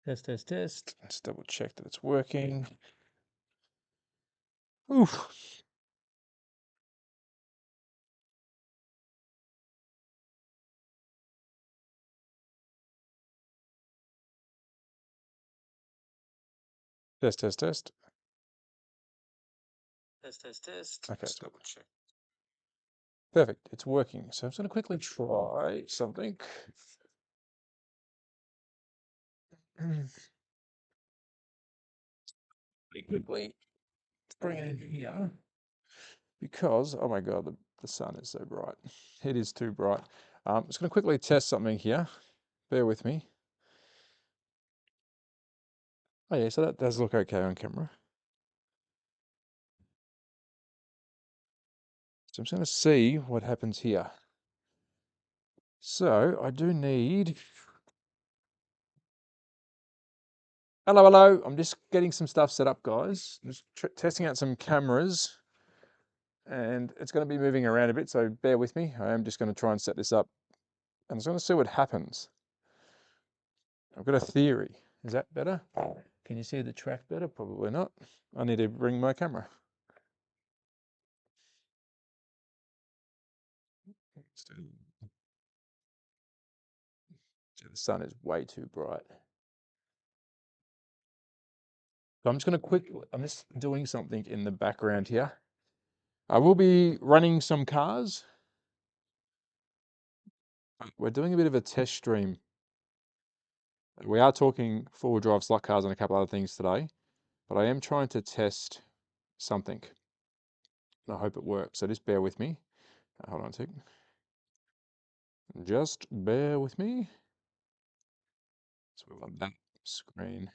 Test, test, test. Let's double check that it's working. Oof. Test, test, test. Test, test, test. Okay, let's double check. Perfect, it's working. So I'm just going to quickly try something. Pretty quickly bring it in here because, oh my God, the sun is so bright. It is too bright. I'm just going to quickly test something here. Bear with me. Oh yeah, so that does look okay on camera. So I'm just going to see what happens here. So I do need... Hello, hello. I'm just getting some stuff set up, guys. Just testing out some cameras. And it's going to be moving around a bit, so bear with me. I am just going to try and set this up. And I'm just going to see what happens. I've got a theory. Is that better? Can you see the track better? Probably not. I need to bring my camera. The sun is way too bright. So I'm just going to I'm just doing something in the background here. I will be running some cars. We're doing a bit of a test stream. We are talking four-wheel drive slot cars and a couple other things today, but I am trying to test something. And I hope it works. So just bear with me. Hold on a second. Just bear with me. So we want that screen.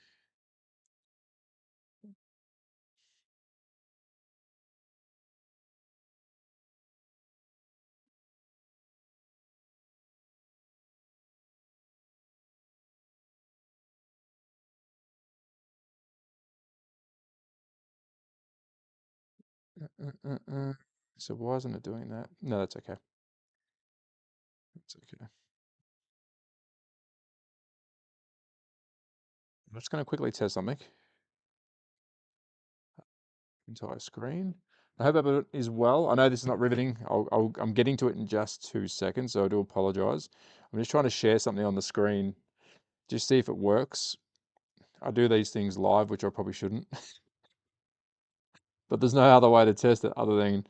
So why isn't it doing that? No, that's okay. That's okay. I'm just going to quickly test something. Entire screen. I hope that is well. I know this is not riveting. I'm getting to it in just 2 seconds, so I do apologize. I'm just trying to share something on the screen, just see if it works. I do these things live, which I probably shouldn't, but there's no other way to test it other than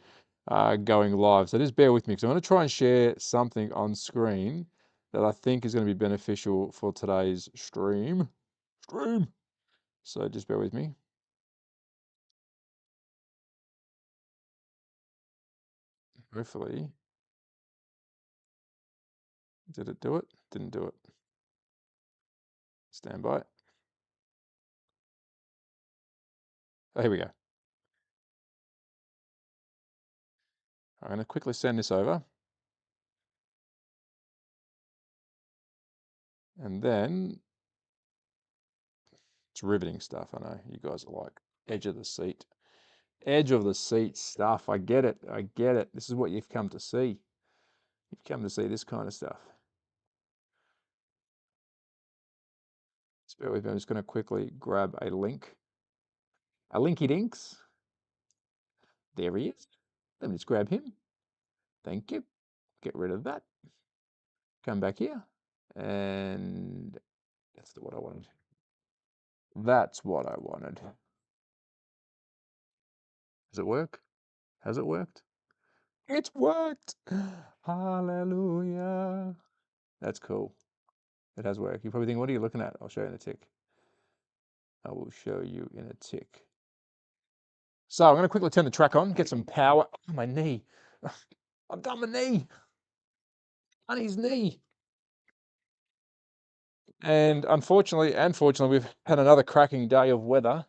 going live. So just bear with me because I'm going to try and share something on screen that I think is going to be beneficial for today's stream. So just bear with me. Hopefully. Did it do it? Didn't do it. Stand by. Oh, here we go. I'm going to quickly send this over. And then it's riveting stuff. I know you guys are like edge of the seat. Edge of the seat stuff. I get it. I get it. This is what you've come to see. You've come to see this kind of stuff. Just bear with me. I'm just going to quickly grab a link. A linky dinks. There he is. Let me just grab him. Thank you. Get rid of that. Come back here. And that's what I wanted. That's what I wanted. Does it work? Has it worked? It's worked! Hallelujah. That's cool. It has worked. You probably think, what are you looking at? I'll show you in a tick. I will show you in a tick. So I'm going to quickly turn the track on, get some power. Oh, my knee. I've done my knee. On his knee. And unfortunately, we've had another cracking day of weather.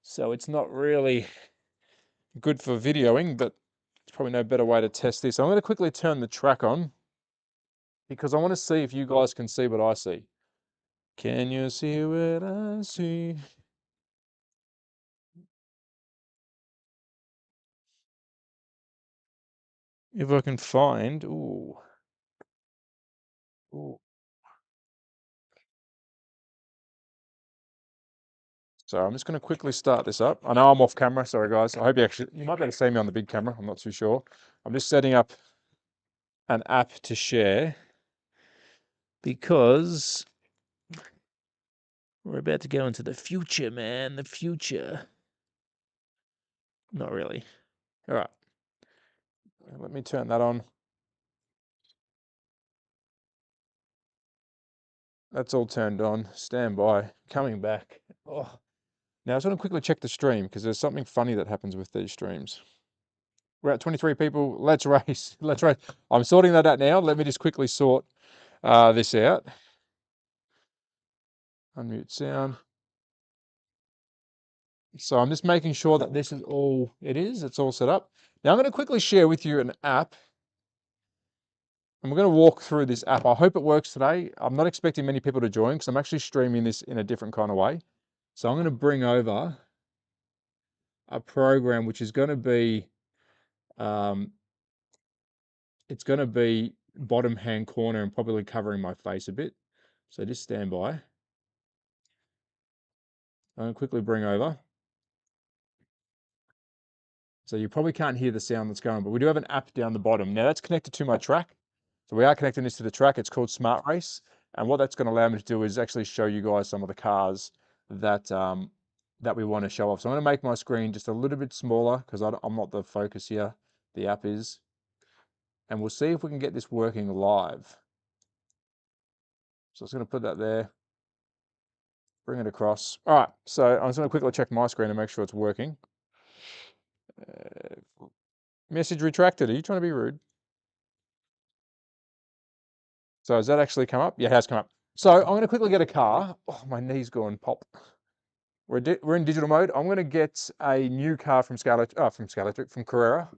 So it's not really good for videoing, but there's probably no better way to test this. I'm going to quickly turn the track on because I want to see if you guys can see what I see. Can you see what I see? If I can find, ooh. So I'm just going to quickly start this up. I know I'm off camera. Sorry, guys. I hope you might be able to see me on the big camera. I'm not too sure. I'm just setting up an app to share because we're about to go into the future, man. The future. Not really. All right. Let me turn that on. That's all turned on. Stand by. Coming back. Oh. Now I just want to quickly check the stream because there's something funny that happens with these streams. We're at 23 people. Let's race. Let's race. I'm sorting that out now. Let me just quickly sort this out. Unmute sound. So I'm just making sure that this is all it is. It's all set up. Now I'm going to quickly share with you an app. And we're going to walk through this app. I hope it works today. I'm not expecting many people to join because I'm actually streaming this in a different kind of way. So I'm going to bring over a program which is going to be, it's going to be bottom hand corner and probably covering my face a bit. So just stand by. I'm going to quickly bring over. So you probably can't hear the sound that's going on, but we do have an app down the bottom. Now that's connected to my track. So we are connecting this to the track. It's called Smart Race. And what that's going to allow me to do is actually show you guys some of the cars that that we want to show off. So I'm going to make my screen just a little bit smaller because I'm not the focus here. The app is. And we'll see if we can get this working live. So I'm just going to put that there. Bring it across. All right. So I'm just going to quickly check my screen and make sure it's working. Message retracted. Are you trying to be rude? So has that actually come up? Yeah, it has come up. So I'm going to quickly get a car. Oh, my knee's gone pop. We're in digital mode. I'm going to get a new car from from Carrera.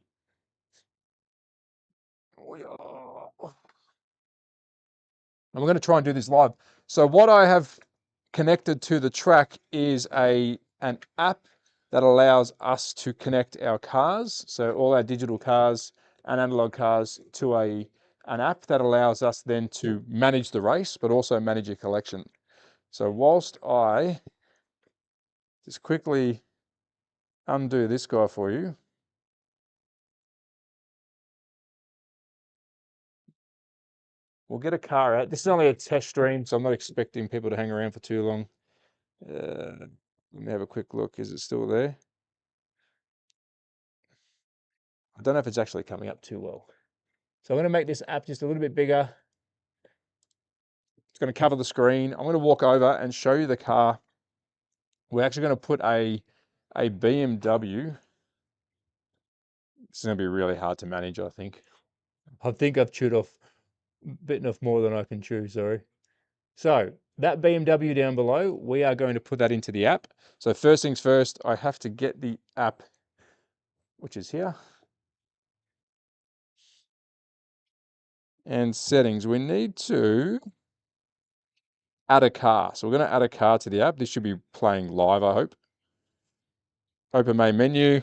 And we're going to try and do this live. So what I have connected to the track is an app that allows us to connect our cars, so all our digital cars and analog cars, to an app that allows us then to manage the race, but also manage a collection. So whilst I just quickly undo this guy for you. We'll get a car out. This is only a test stream, so I'm not expecting people to hang around for too long. Let me have a quick look. Is it still there? I don't know if it's actually coming up too well. So I'm going to make this app just a little bit bigger. It's going to cover the screen. I'm going to walk over and show you the car. We're actually going to put a BMW. This is going to be really hard to manage, I think. I think I've bitten off more than I can chew, sorry. So that BMW down below, we are going to put that into the app. So first things first, I have to get the app, which is here. And settings, we need to add a car. So we're going to add a car to the app. This should be playing live, I hope. Open main menu.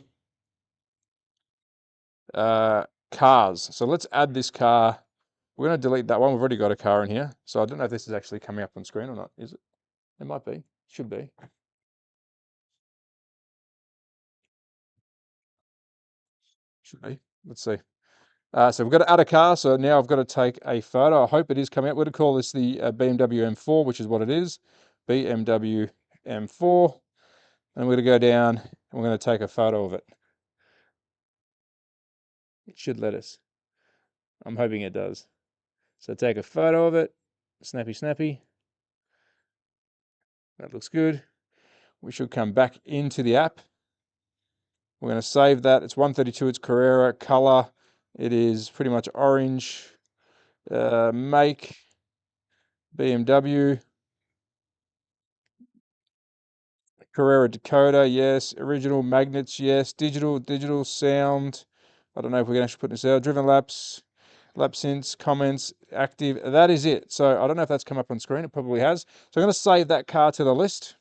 Cars. So let's add this car. We're going to delete that one. We've already got a car in here. So I don't know if this is actually coming up on screen or not. Is it? It might be. Should be. Should be. Let's see. So we've got to add a car. So now I've got to take a photo. I hope it is coming up. We're going to call this the BMW M4, which is what it is. BMW M4. And we're going to go down and we're going to take a photo of it. It should let us. I'm hoping it does. So take a photo of it. Snappy, snappy. That looks good. We should come back into the app. We're going to save that. It's 132. It's Carrera. Color. It is pretty much orange. Make. BMW. Carrera Dakota. Yes. Original magnets. Yes. Digital sound. I don't know if we can actually put this out. Driven laps. Lap since, comments, active. That is it. So I don't know if that's come up on screen. It probably has. So I'm going to save that car to the list.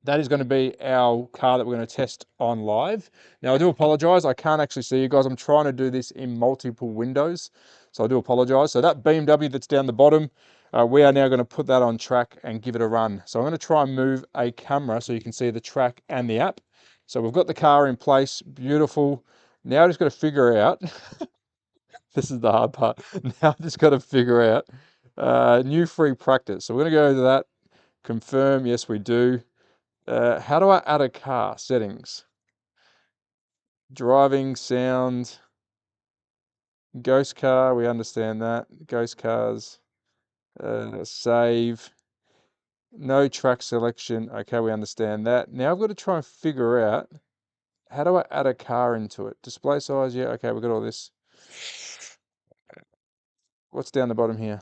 That is going to be our car that we're going to test on live. Now, I do apologize. I can't actually see you guys. I'm trying to do this in multiple windows. So I do apologize. So that BMW that's down the bottom, We are now going to put that on track and give it a run. So I'm going to try and move a camera so you can see the track and the app. So we've got the car in place, beautiful. Now I just got to figure out, this is the hard part. Now I just got to figure out new free practice. So we're going to go to that, confirm, yes we do. How do I add a car? Settings, driving, sound, ghost car, we understand that. Ghost cars, save, no track selection. Okay, we understand that. Now I've got to try and figure out, how do I add a car into it? Display size, yeah, okay, we've got all this. What's down the bottom here?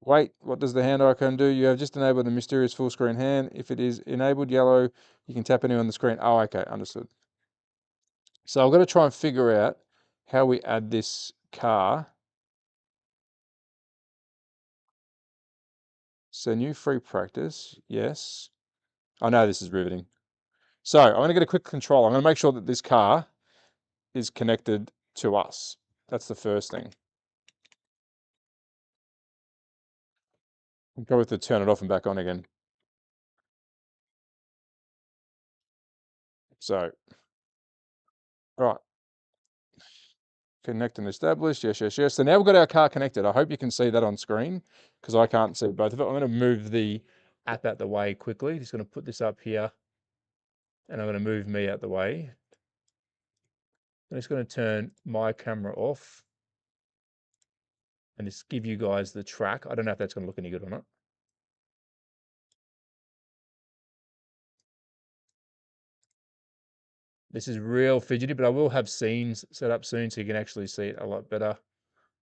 Wait, what does the hand icon do? You have just enabled the mysterious full screen hand. If it is enabled yellow, you can tap anywhere on the screen. Oh, okay, understood. So I've got to try and figure out how we add this car. So new free practice, yes. I know this is riveting. So I'm going to get a quick control. I'm going to make sure that this car is connected to us. That's the first thing. I'll probably have to turn it off and back on again. So, right. Connect and establish. Yes, yes, yes. So now we've got our car connected. I hope you can see that on screen because I can't see both of it. I'm going to move the app out the way quickly. Just going to put this up here and I'm going to move me out the way. I'm just going to turn my camera off and just give you guys the track. I don't know if that's going to look any good or not. This is real fidgety, but I will have scenes set up soon so you can actually see it a lot better.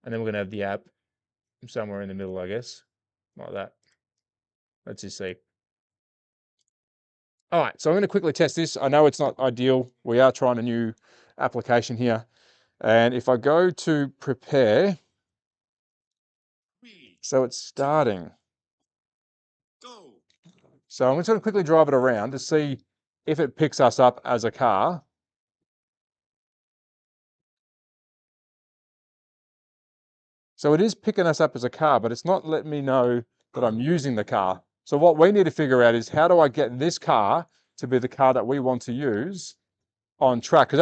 And then we're going to have the app somewhere in the middle, I guess, like that. Let's just see. All right, so I'm going to quickly test this. I know it's not ideal. We are trying a new application here. And if I go to prepare, so it's starting. So I'm just going to quickly drive it around to see if it picks us up as a car. So it is picking us up as a car, but it's not letting me know that I'm using the car. So what we need to figure out is, how do I get this car to be the car that we want to use on track? Because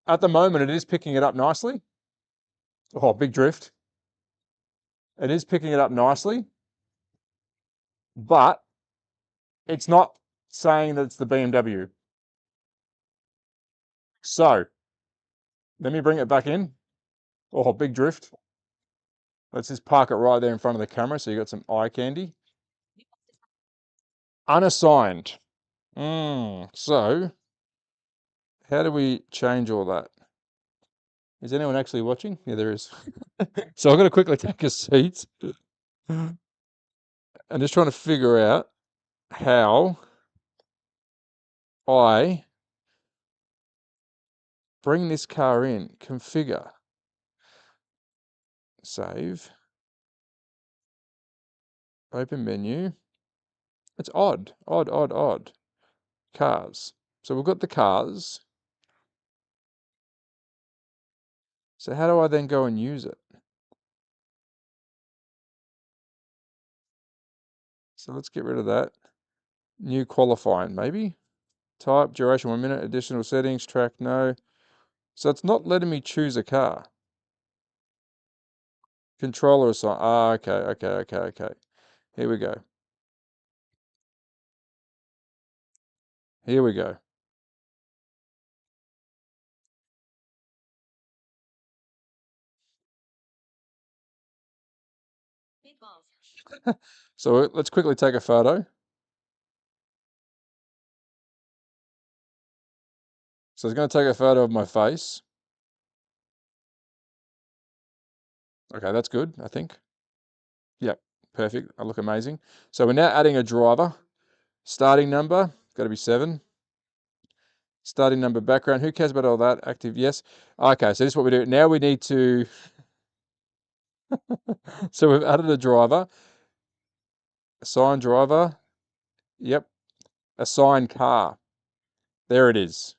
at the moment, it is picking it up nicely. Oh, big drift. It is picking it up nicely, but it's not saying that it's the BMW. So let me bring it back in. Oh, big drift. Let's just park it right there in front of the camera so you got some eye candy. Unassigned. So how do we change all that? Is anyone actually watching? Yeah, there is. So I'm going to quickly take a seat. I'm just trying to figure out how I bring this car in. Configure. Save. Open menu. It's odd. Odd. Cars. So we've got the cars. So how do I then go and use it? So let's get rid of that. New qualifying, maybe. Type, duration 1 minute, additional settings, track, no. So it's not letting me choose a car. Controller assign. Ah, okay. Here we go. Here we go. So let's quickly take a photo. So it's going to take a photo of my face. Okay, that's good, I think. Yep, perfect. I look amazing. So we're now adding a driver. Starting number, got to be 7. Starting number, background. Who cares about all that? Active, yes. Okay, so this is what we do. Now we need to... So we've added a driver. Assign driver. Yep. Assign car. There it is.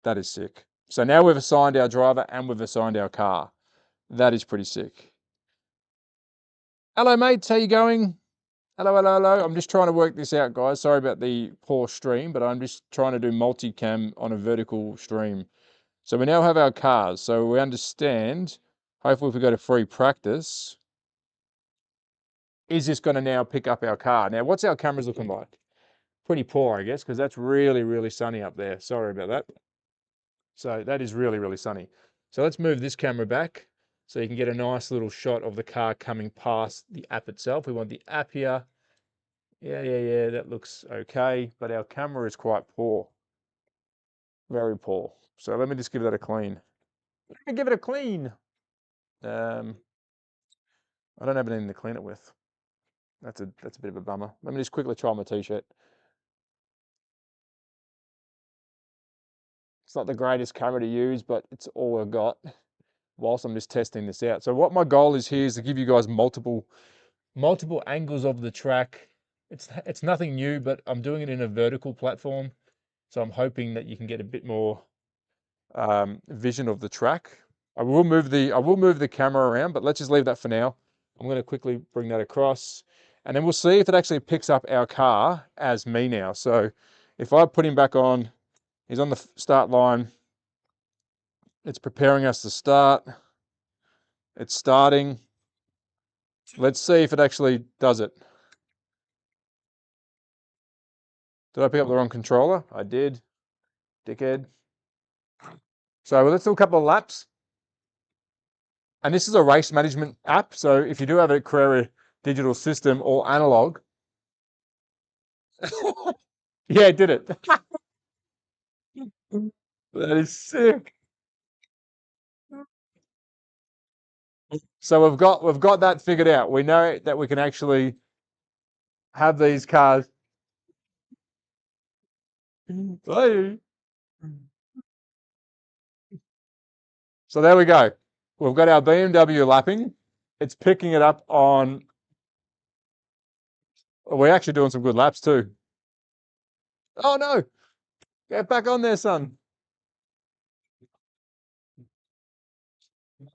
That is sick. So now we've assigned our driver and we've assigned our car. That is pretty sick. Hello, mates. How you going? Hello, hello, hello. I'm just trying to work this out, guys. Sorry about the poor stream, but I'm just trying to do multicam on a vertical stream. So we now have our cars. So we understand, hopefully if we go to free practice, is this going to now pick up our car? Now, what's our cameras looking like? Pretty poor, I guess, because that's really, really sunny up there. Sorry about that. So that is really, really sunny. So let's move this camera back so you can get a nice little shot of the car coming past the app itself. We want the app here. Yeah, that looks okay, but our camera is quite poor. Very poor. So let me just give that a clean. Let me give it a clean. I don't have anything to clean it with. That's a bit of a bummer. Let me just quickly try my t-shirt. It's not the greatest camera to use, but it's all I've got whilst I'm just testing this out. So what my goal is here is to give you guys multiple angles of the track. It's nothing new, but I'm doing it in a vertical platform. So I'm hoping that you can get a bit more vision of the track. I will move the camera around, but let's just leave that for now. I'm going to quickly bring that across, and then we'll see if it actually picks up our car as me now. So if I put him back on, he's on the start line. It's preparing us to start. It's starting. Let's see if it actually does it. Did I pick up the wrong controller? I did. Dickhead. So let's do a couple of laps. And this is a race management app. So if you do have a Carrera digital system or analog, yeah, it did it. That is sick. So we've got that figured out. We know that we can actually have these cars. Hey. So there we go. We've got our BMW lapping. It's picking it up on. We're actually doing some good laps too. Oh no! Get back on there, son.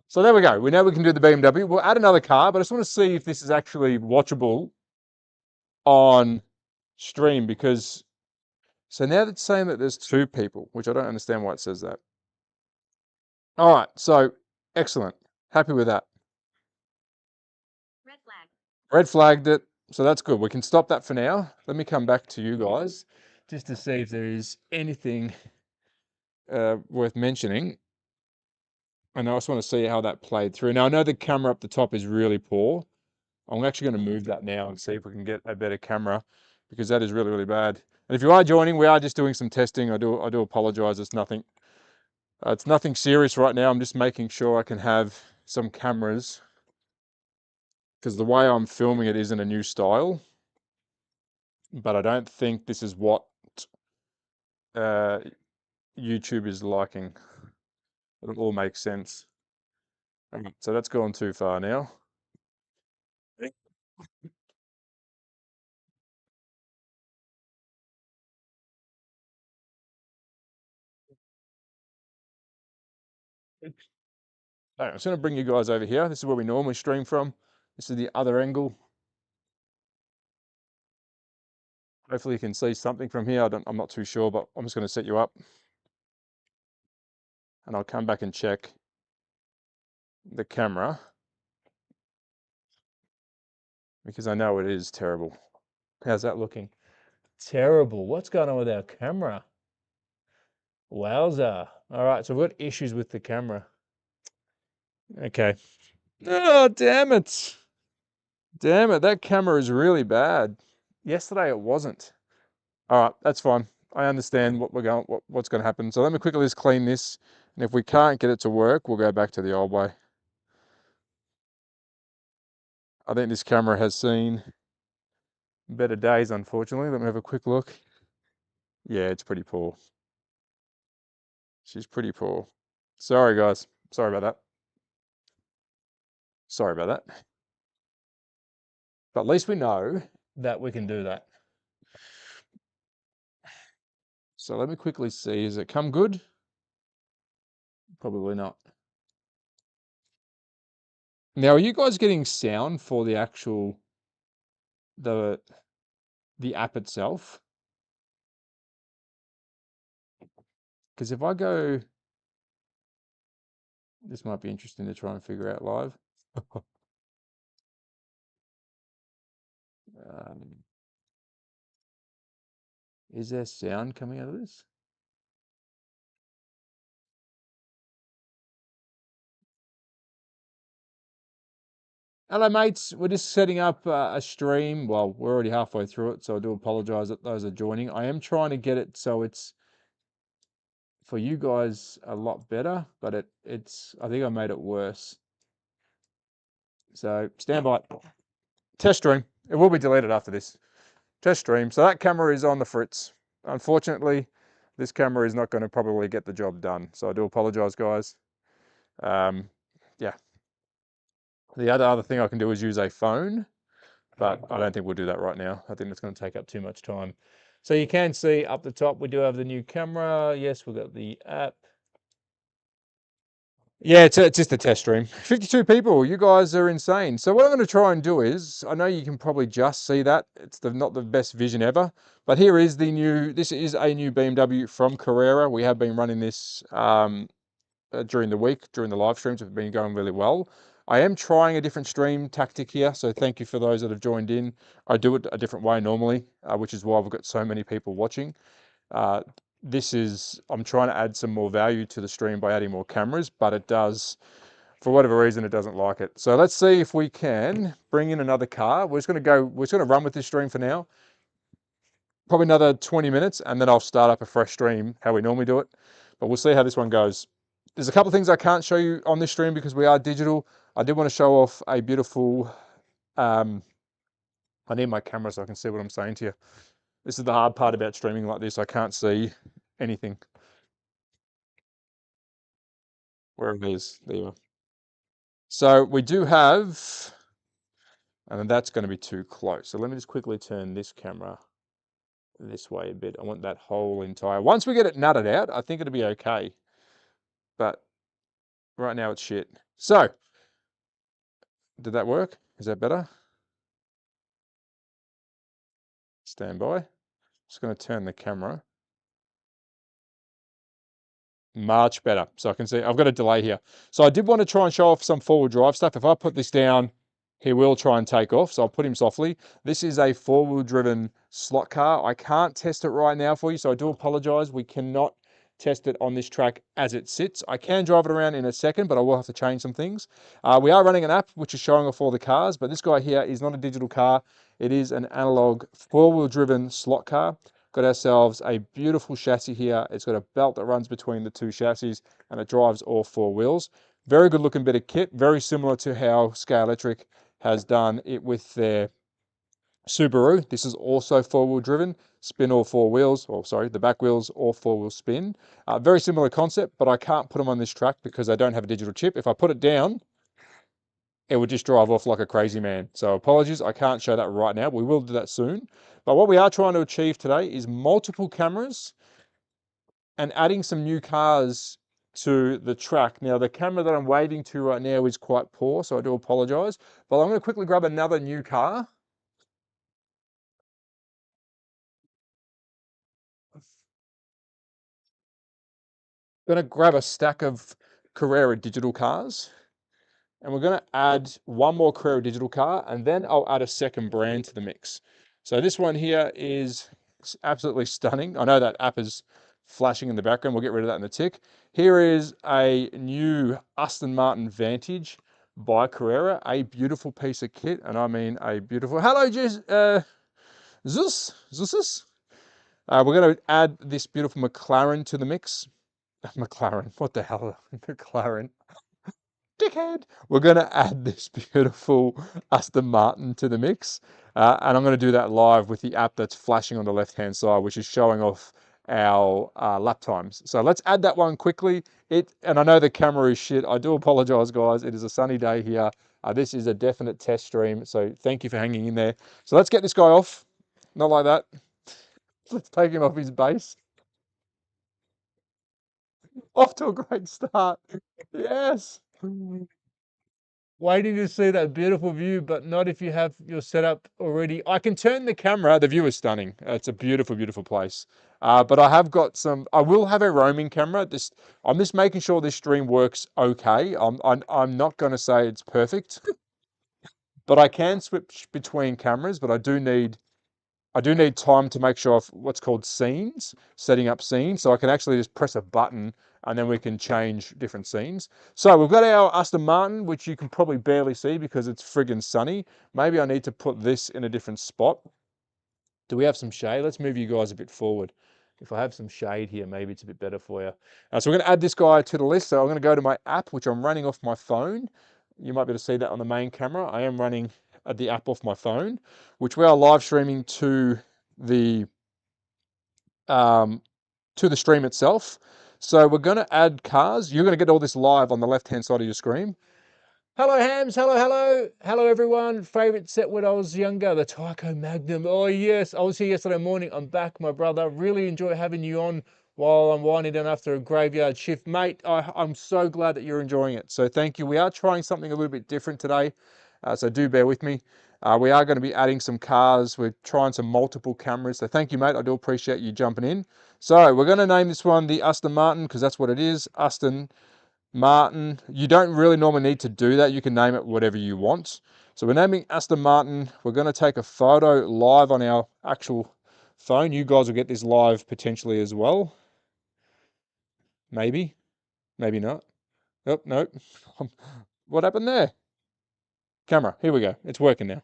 So there we go. We know we can do the BMW. We'll add another car, but I just want to see if this is actually watchable on stream because. So now it's saying that there's two people, which I don't understand why it says that. All right, so excellent. Happy with that. Red flag. Red flagged it, so that's good. We can stop that for now. Let me come back to you guys just to see if there is anything worth mentioning. And I just want to see how that played through. Now, I know the camera up the top is really poor. I'm actually going to move that now and see if we can get a better camera because that is really, really bad. And if you are joining, we are just doing some testing. I do apologize. It's nothing serious right now. I'm just making sure I can have some cameras because the way I'm filming it isn't a new style, but I don't think this is what YouTube is liking. It'll all make sense. So that's gone too far now. All right, I'm just going to bring you guys over here. This is where we normally stream from. This is the other angle. Hopefully you can see something from here. I'm not too sure, but I'm just going to set you up. And I'll come back and check the camera because I know it is terrible. How's that looking? Terrible. What's going on with our camera? Wowza. All right, so we've got issues with the camera. Okay. Oh, damn it. Damn it, that camera is really bad. Yesterday it wasn't. All right, that's fine. I understand what's going to happen. So let me quickly just clean this, and if we can't get it to work, we'll go back to the old way. I think this camera has seen better days, unfortunately. Let me have a quick look. Yeah, it's pretty poor. She's pretty poor. Sorry, guys. Sorry about that. Sorry about that. But at least we know that we can do that. So let me quickly see, has it come good? Probably not. Now, are you guys getting sound for the actual the app itself? Because if I go, this might be interesting to try and figure out live. um, is there sound coming out of this? Hello, mates. We're just setting up a stream. Well, we're already halfway through it, so I do apologize that those are joining. I am trying to get it so it's for you guys a lot better, but it's I think I made it worse. So stand by. Test stream. It will be deleted after this. Test stream. So that camera is on the fritz. Unfortunately, this camera is not going to probably get the job done. So I do apologize, guys. Yeah. The other thing I can do is use a phone, but I don't think we'll do that right now. I think it's going to take up too much time. So you can see up the top, we do have the new camera. Yes, we've got the app. Yeah, it's just a test stream. 52 people, you guys are insane. So what I'm going to try and do is, I know you can probably just see that. It's not the best vision ever, but here is this is a new BMW from Carrera. We have been running this during the week, during the live streams. Have been going really well. I am trying a different stream tactic here, so thank you for those that have joined in. I do it a different way normally, which is why we've got so many people watching. I'm trying to add some more value to the stream by adding more cameras, but it does, for whatever reason, it doesn't like it. So let's see if we can bring in another car. We're just going to run with this stream for now. Probably another 20 minutes, and then I'll start up a fresh stream, how we normally do it. But we'll see how this one goes. There's a couple of things I can't show you on this stream because we are digital. I did want to show off a beautiful, I need my camera so I can see what I'm saying to you. This is the hard part about streaming like this. I can't see anything. Where it is, there you are. So we do have, and that's going to be too close. So let me just quickly turn this camera this way a bit. I want that whole entire, once we get it nutted out, I think it'll be okay. But right now it's shit. So, did that work? Is that better? Stand by. Just going to turn the camera. Much better. So I can see, I've got a delay here. So I did want to try and show off some four-wheel drive stuff. If I put this down, he will try and take off. So I'll put him softly. This is a four-wheel driven slot car. I can't test it right now for you, so I do apologize. We cannot test it on this track as it sits. I can drive it around in a second, but I will have to change some things. We are running an app which is showing off all the cars, but this guy here is not a digital car. It is an analog four-wheel driven slot car. Got ourselves a beautiful chassis here. It's got a belt that runs between the two chassis and it drives all four wheels. Very good looking bit of kit, very similar to how Scale Electric has done it with their Subaru. This is also four-wheel driven, spin all four wheels, or sorry, the back wheels all four-wheel spin. Very similar concept, but I can't put them on this track because I don't have a digital chip. If I put it down, it would just drive off like a crazy man. So apologies, I can't show that right now. We will do that soon. But what we are trying to achieve today is multiple cameras and adding some new cars to the track. Now, the camera that I'm waving to right now is quite poor, so I do apologize. But I'm going to quickly grab another new car. I'm going to grab a stack of Carrera digital cars. And we're going to add one more Carrera digital car, and then I'll add a second brand to the mix. So this one here is absolutely stunning. I know that app is flashing in the background. We'll get rid of that in a tick. Here is a new Aston Martin Vantage by Carrera, a beautiful piece of kit, and I mean a beautiful. Hello, Zeus. We're going to add this beautiful McLaren to the mix. McLaren, what the hell, McLaren? Dickhead. We're going to add this beautiful Aston Martin to the mix. And I'm going to do that live with the app that's flashing on the left-hand side, which is showing off our lap times. So let's add that one quickly. And I know the camera is shit. I do apologize, guys. It is a sunny day here. This is a definite test stream. So thank you for hanging in there. So let's get this guy off. Not like that. Let's take him off his base. Off to a great start. Yes. Waiting to see that beautiful view, but not if you have your setup already. I can turn the camera. The view is stunning. It's a beautiful, beautiful place. But I have got some. I will have a roaming camera. I'm just making sure this stream works okay. I'm not going to say it's perfect, but I can switch between cameras. But I do need time to make sure of what's called scenes, setting up scenes. So I can actually just press a button and then we can change different scenes. So we've got our Aston Martin, which you can probably barely see because it's friggin' sunny. Maybe I need to put this in a different spot. Do we have some shade? Let's move you guys a bit forward. If I have some shade here, maybe it's a bit better for you. So we're going to add this guy to the list. So I'm going to go to my app, which I'm running off my phone. You might be able to see that on the main camera. I am running the app off my phone, which we are live streaming the um, to the stream itself. So we're going to add cars. You're going to get all this live on the left-hand side of your screen. Hello, Hams. Hello, hello. Hello, everyone. Favorite set when I was younger, the Tyco Magnum. Oh, yes. I was here yesterday morning. I'm back, my brother. Really enjoy having you on while I'm winding down after a graveyard shift. Mate, I'm so glad that you're enjoying it. So thank you. We are trying something a little bit different today. So do bear with me. We are going to be adding some cars. We're trying some multiple cameras. So thank you, mate. I do appreciate you jumping in. So we're going to name this one the Aston Martin because that's what it is. Aston Martin. You don't really normally need to do that. You can name it whatever you want. So we're naming Aston Martin. We're going to take a photo live on our actual phone. You guys will get this live potentially as well. Maybe, maybe not. Oh, nope. What happened there? Camera. Here we go. It's working now.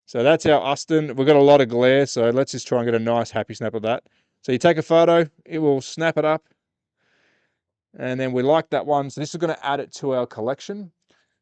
So that's our Aston. We've got a lot of glare, so let's just try and get a nice happy snap of that. So you take a photo, it will snap it up, and then we like that one. So this is going to add it to our collection,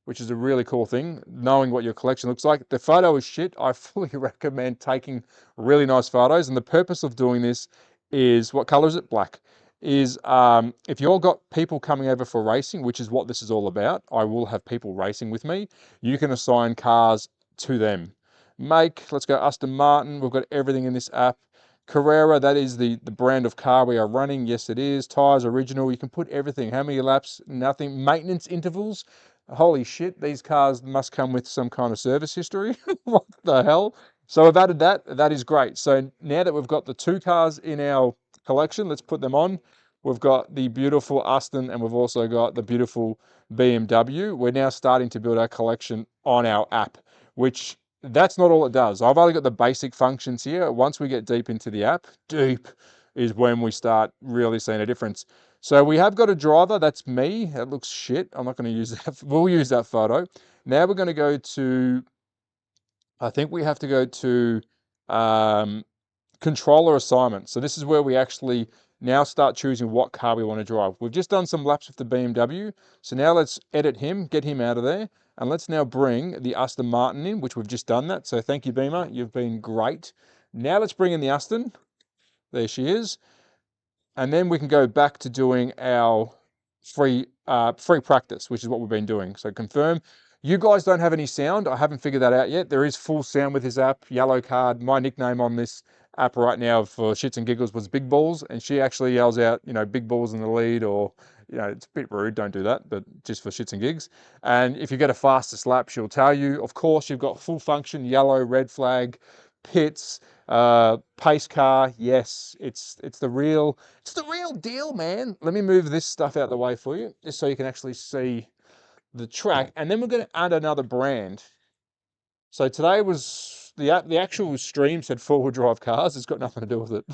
which is a really cool thing, knowing what your collection looks like. The photo is shit. I fully recommend taking really nice photos. And the purpose of doing this is, what color is it? Black. Is if you've got people coming over for racing, which is what this is all about, I will have people racing with me. You can assign cars to them. Let's go Aston Martin. We've got everything in this app. Carrera, that is the brand of car we are running. Yes, it is. Tires, original. You can put everything. How many laps? Nothing. Maintenance intervals. Holy shit, these cars must come with some kind of service history. What the hell? So I've added that. That is great. So now that we've got the two cars in our collection, let's put them on. We've got the beautiful Aston and we've also got the beautiful BMW. We're now starting to build our collection on our app, which that's not all it does. I've only got the basic functions here. Once we get deep into the app, deep is when we start really seeing a difference. So we have got a driver. That's me. That looks shit. I'm not going to use that. We'll use that photo. Now we're going to go to, I think we have to go to controller assignment. So this is where we actually now start choosing what car we want to drive. We've just done some laps with the BMW. So now let's edit him, get him out of there. And let's now bring the Aston Martin in, which we've just done that. So thank you, Beamer. You've been great. Now let's bring in the Aston. There she is. And then we can go back to doing our free practice, which is what we've been doing. So confirm. You guys don't have any sound. I haven't figured that out yet. There is full sound with this app. Yellow card. My nickname on this app right now for shits and giggles was Big Balls, and she actually yells out, Big Balls in the lead, or it's a bit rude. Don't do that, but just for shits and gigs. And if you get a fastest lap, she'll tell you. Of course, you've got full function, yellow, red flag, pits. Pace car, yes, it's the real deal, man. Let me move this stuff out of the way for you, just so you can actually see the track. And then we're going to add another brand. So today was the actual stream said four-wheel drive cars. It's got nothing to do with it.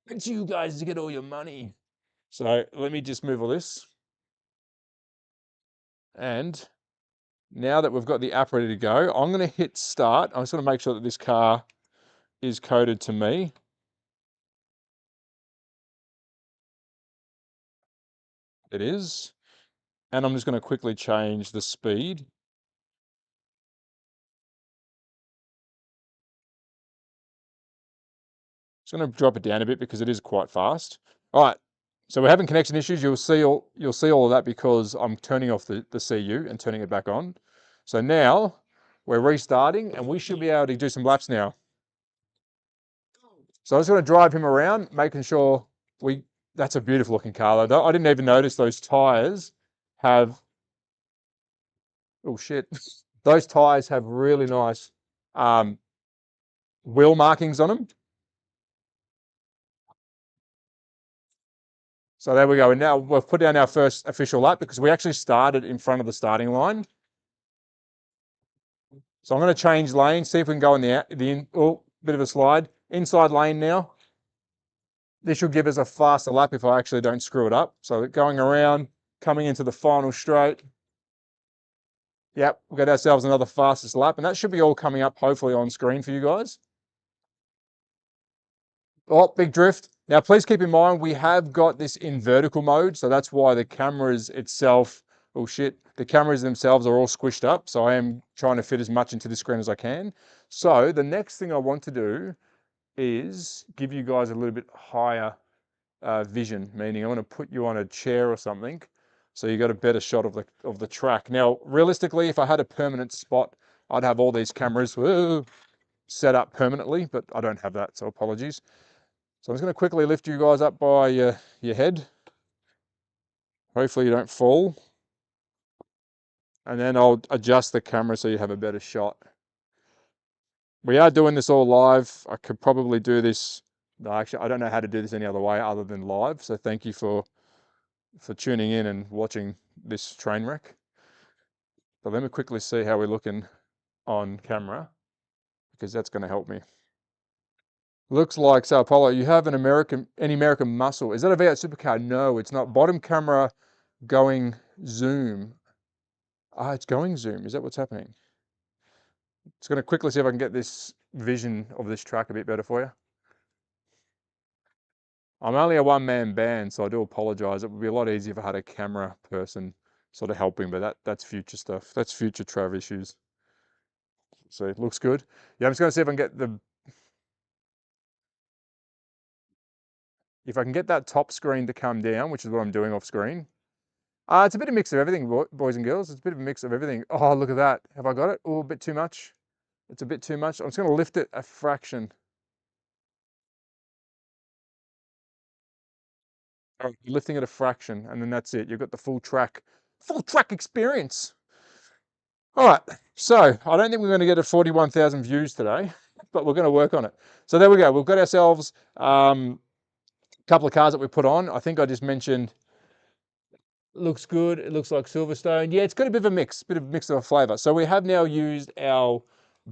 It's you guys to get all your money. So let me just move all this. And now that we've got the app ready to go, I'm going to hit start. I just want to make sure that this car is coded to me. It is. And I'm just going to quickly change the speed. Just going to drop it down a bit because it is quite fast. All right, so we're having connection issues. You'll see all of that because I'm turning off the CU and turning it back on. So now we're restarting and we should be able to do some laps now. So I'm just going to drive him around, making sure we That's a beautiful looking car though. I didn't even notice those tires have, oh shit, those tires have really nice um, wheel markings on them. So there we go. And now we've put down our first official lap because we actually started in front of the starting line. So I'm going to change lane, see if we can go in oh, bit of a slide. Inside lane now. This should give us a faster lap if I actually don't screw it up. So going around, coming into the final straight. Yep, we've got ourselves another fastest lap, and that should be all coming up hopefully on screen for you guys. Oh, big drift. Now, please keep in mind, we have got this in vertical mode, so that's why the cameras itself, oh shit, the cameras themselves are all squished up, so I am trying to fit as much into the screen as I can. So the next thing I want to do is give you guys a little bit higher vision, meaning I want to put you on a chair or something, so you got a better shot of the track. Now, realistically, if I had a permanent spot, I'd have all these cameras set up permanently, but I don't have that, so apologies. So I'm just going to quickly lift you guys up by your head. Hopefully you don't fall. And then I'll adjust the camera so you have a better shot. We are doing this all live. I could probably do this. No, actually, I don't know how to do this any other way other than live. So thank you for tuning in and watching this train wreck. But let me quickly see how we're looking on camera, because that's going to help me. Looks like Sao Paulo, you have an American muscle. Is that a V8 supercar? No, it's not. Bottom camera going zoom. Ah, it's going zoom. Is that what's happening? Just going to quickly see if I can get this vision of this track a bit better for you. I'm only a one-man band, so I do apologize. It would be a lot easier if I had a camera person sort of helping, but that's future stuff. That's future Trav issues. So it looks good. Yeah, I'm just going to see if I can get that top screen to come down, which is what I'm doing off screen. It's a bit of a mix of everything, boys and girls. It's a bit of a mix of everything. Oh, look at that. Have I got it? Oh, a bit too much. It's a bit too much. I'm just going to lift it a fraction. Oh, lifting it a fraction, and then that's it. You've got the full track experience. All right. So I don't think we're going to get a 41,000 views today, but we're going to work on it. So there we go. We've got ourselves a couple of cars that we put on. I think I just mentioned. Looks good. It looks like Silverstone. Yeah, it's got a bit of a mix of a flavor. So we have now used our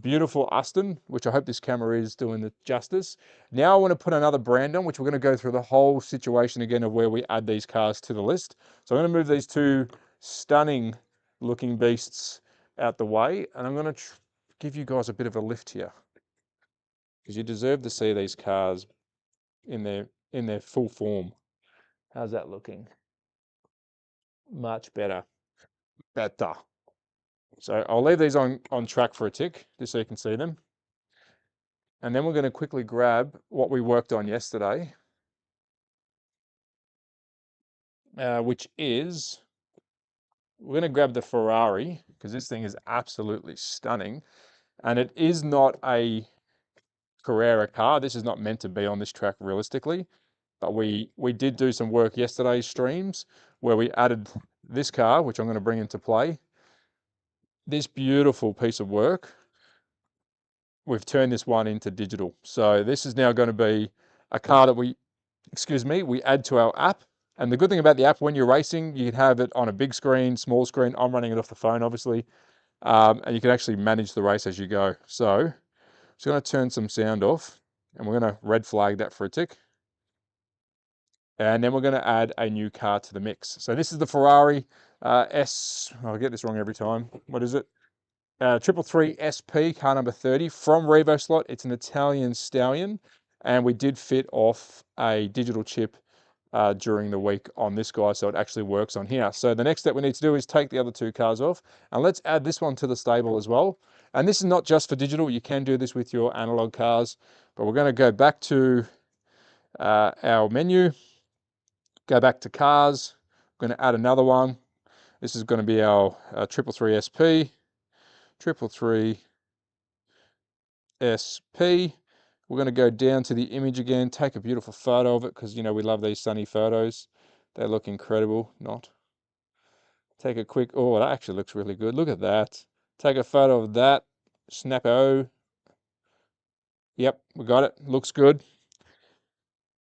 beautiful Aston, which I hope this camera is doing the justice. Now I want to put another brand on, which we're going to go through the whole situation again of where we add these cars to the list. So I'm going to move these two stunning looking beasts out the way, and I'm going to give you guys a bit of a lift here, because you deserve to see these cars in their full form. How's that looking? Much better. Better. So I'll leave these on track for a tick, just so you can see them. And then we're going to quickly grab what we worked on yesterday, which is, we're going to grab the Ferrari, because this thing is absolutely stunning. And it is not a Carrera car. This is not meant to be on this track realistically. But we did do some work yesterday's streams where we added this car, which I'm going to bring into play. This beautiful piece of work, we've turned this one into digital. So this is now going to be a car that we add to our app. And the good thing about the app, when you're racing, you can have it on a big screen, small screen. I'm running it off the phone, obviously. And you can actually manage the race as you go. So I'm just going to turn some sound off, and we're going to red flag that for a tick. And then we're going to add a new car to the mix. So this is the Ferrari I'll get this wrong every time. What is it? 333 SP, car number 30 from Revo Slot. It's an Italian stallion, and we did fit off a digital chip during the week on this guy, so it actually works on here. So the next step we need to do is take the other two cars off, and let's add this one to the stable as well. And this is not just for digital. You can do this with your analog cars, but we're going to go back to our menu, go back to cars. We're going to add another one. This is going to be our 333 SP. 333 SP. We're going to go down to the image again, take a beautiful photo of it because, we love these sunny photos. They look incredible. Not. Take a quick, oh, that actually looks really good. Look at that. Take a photo of that. Snap-o. Yep, we got it. Looks good.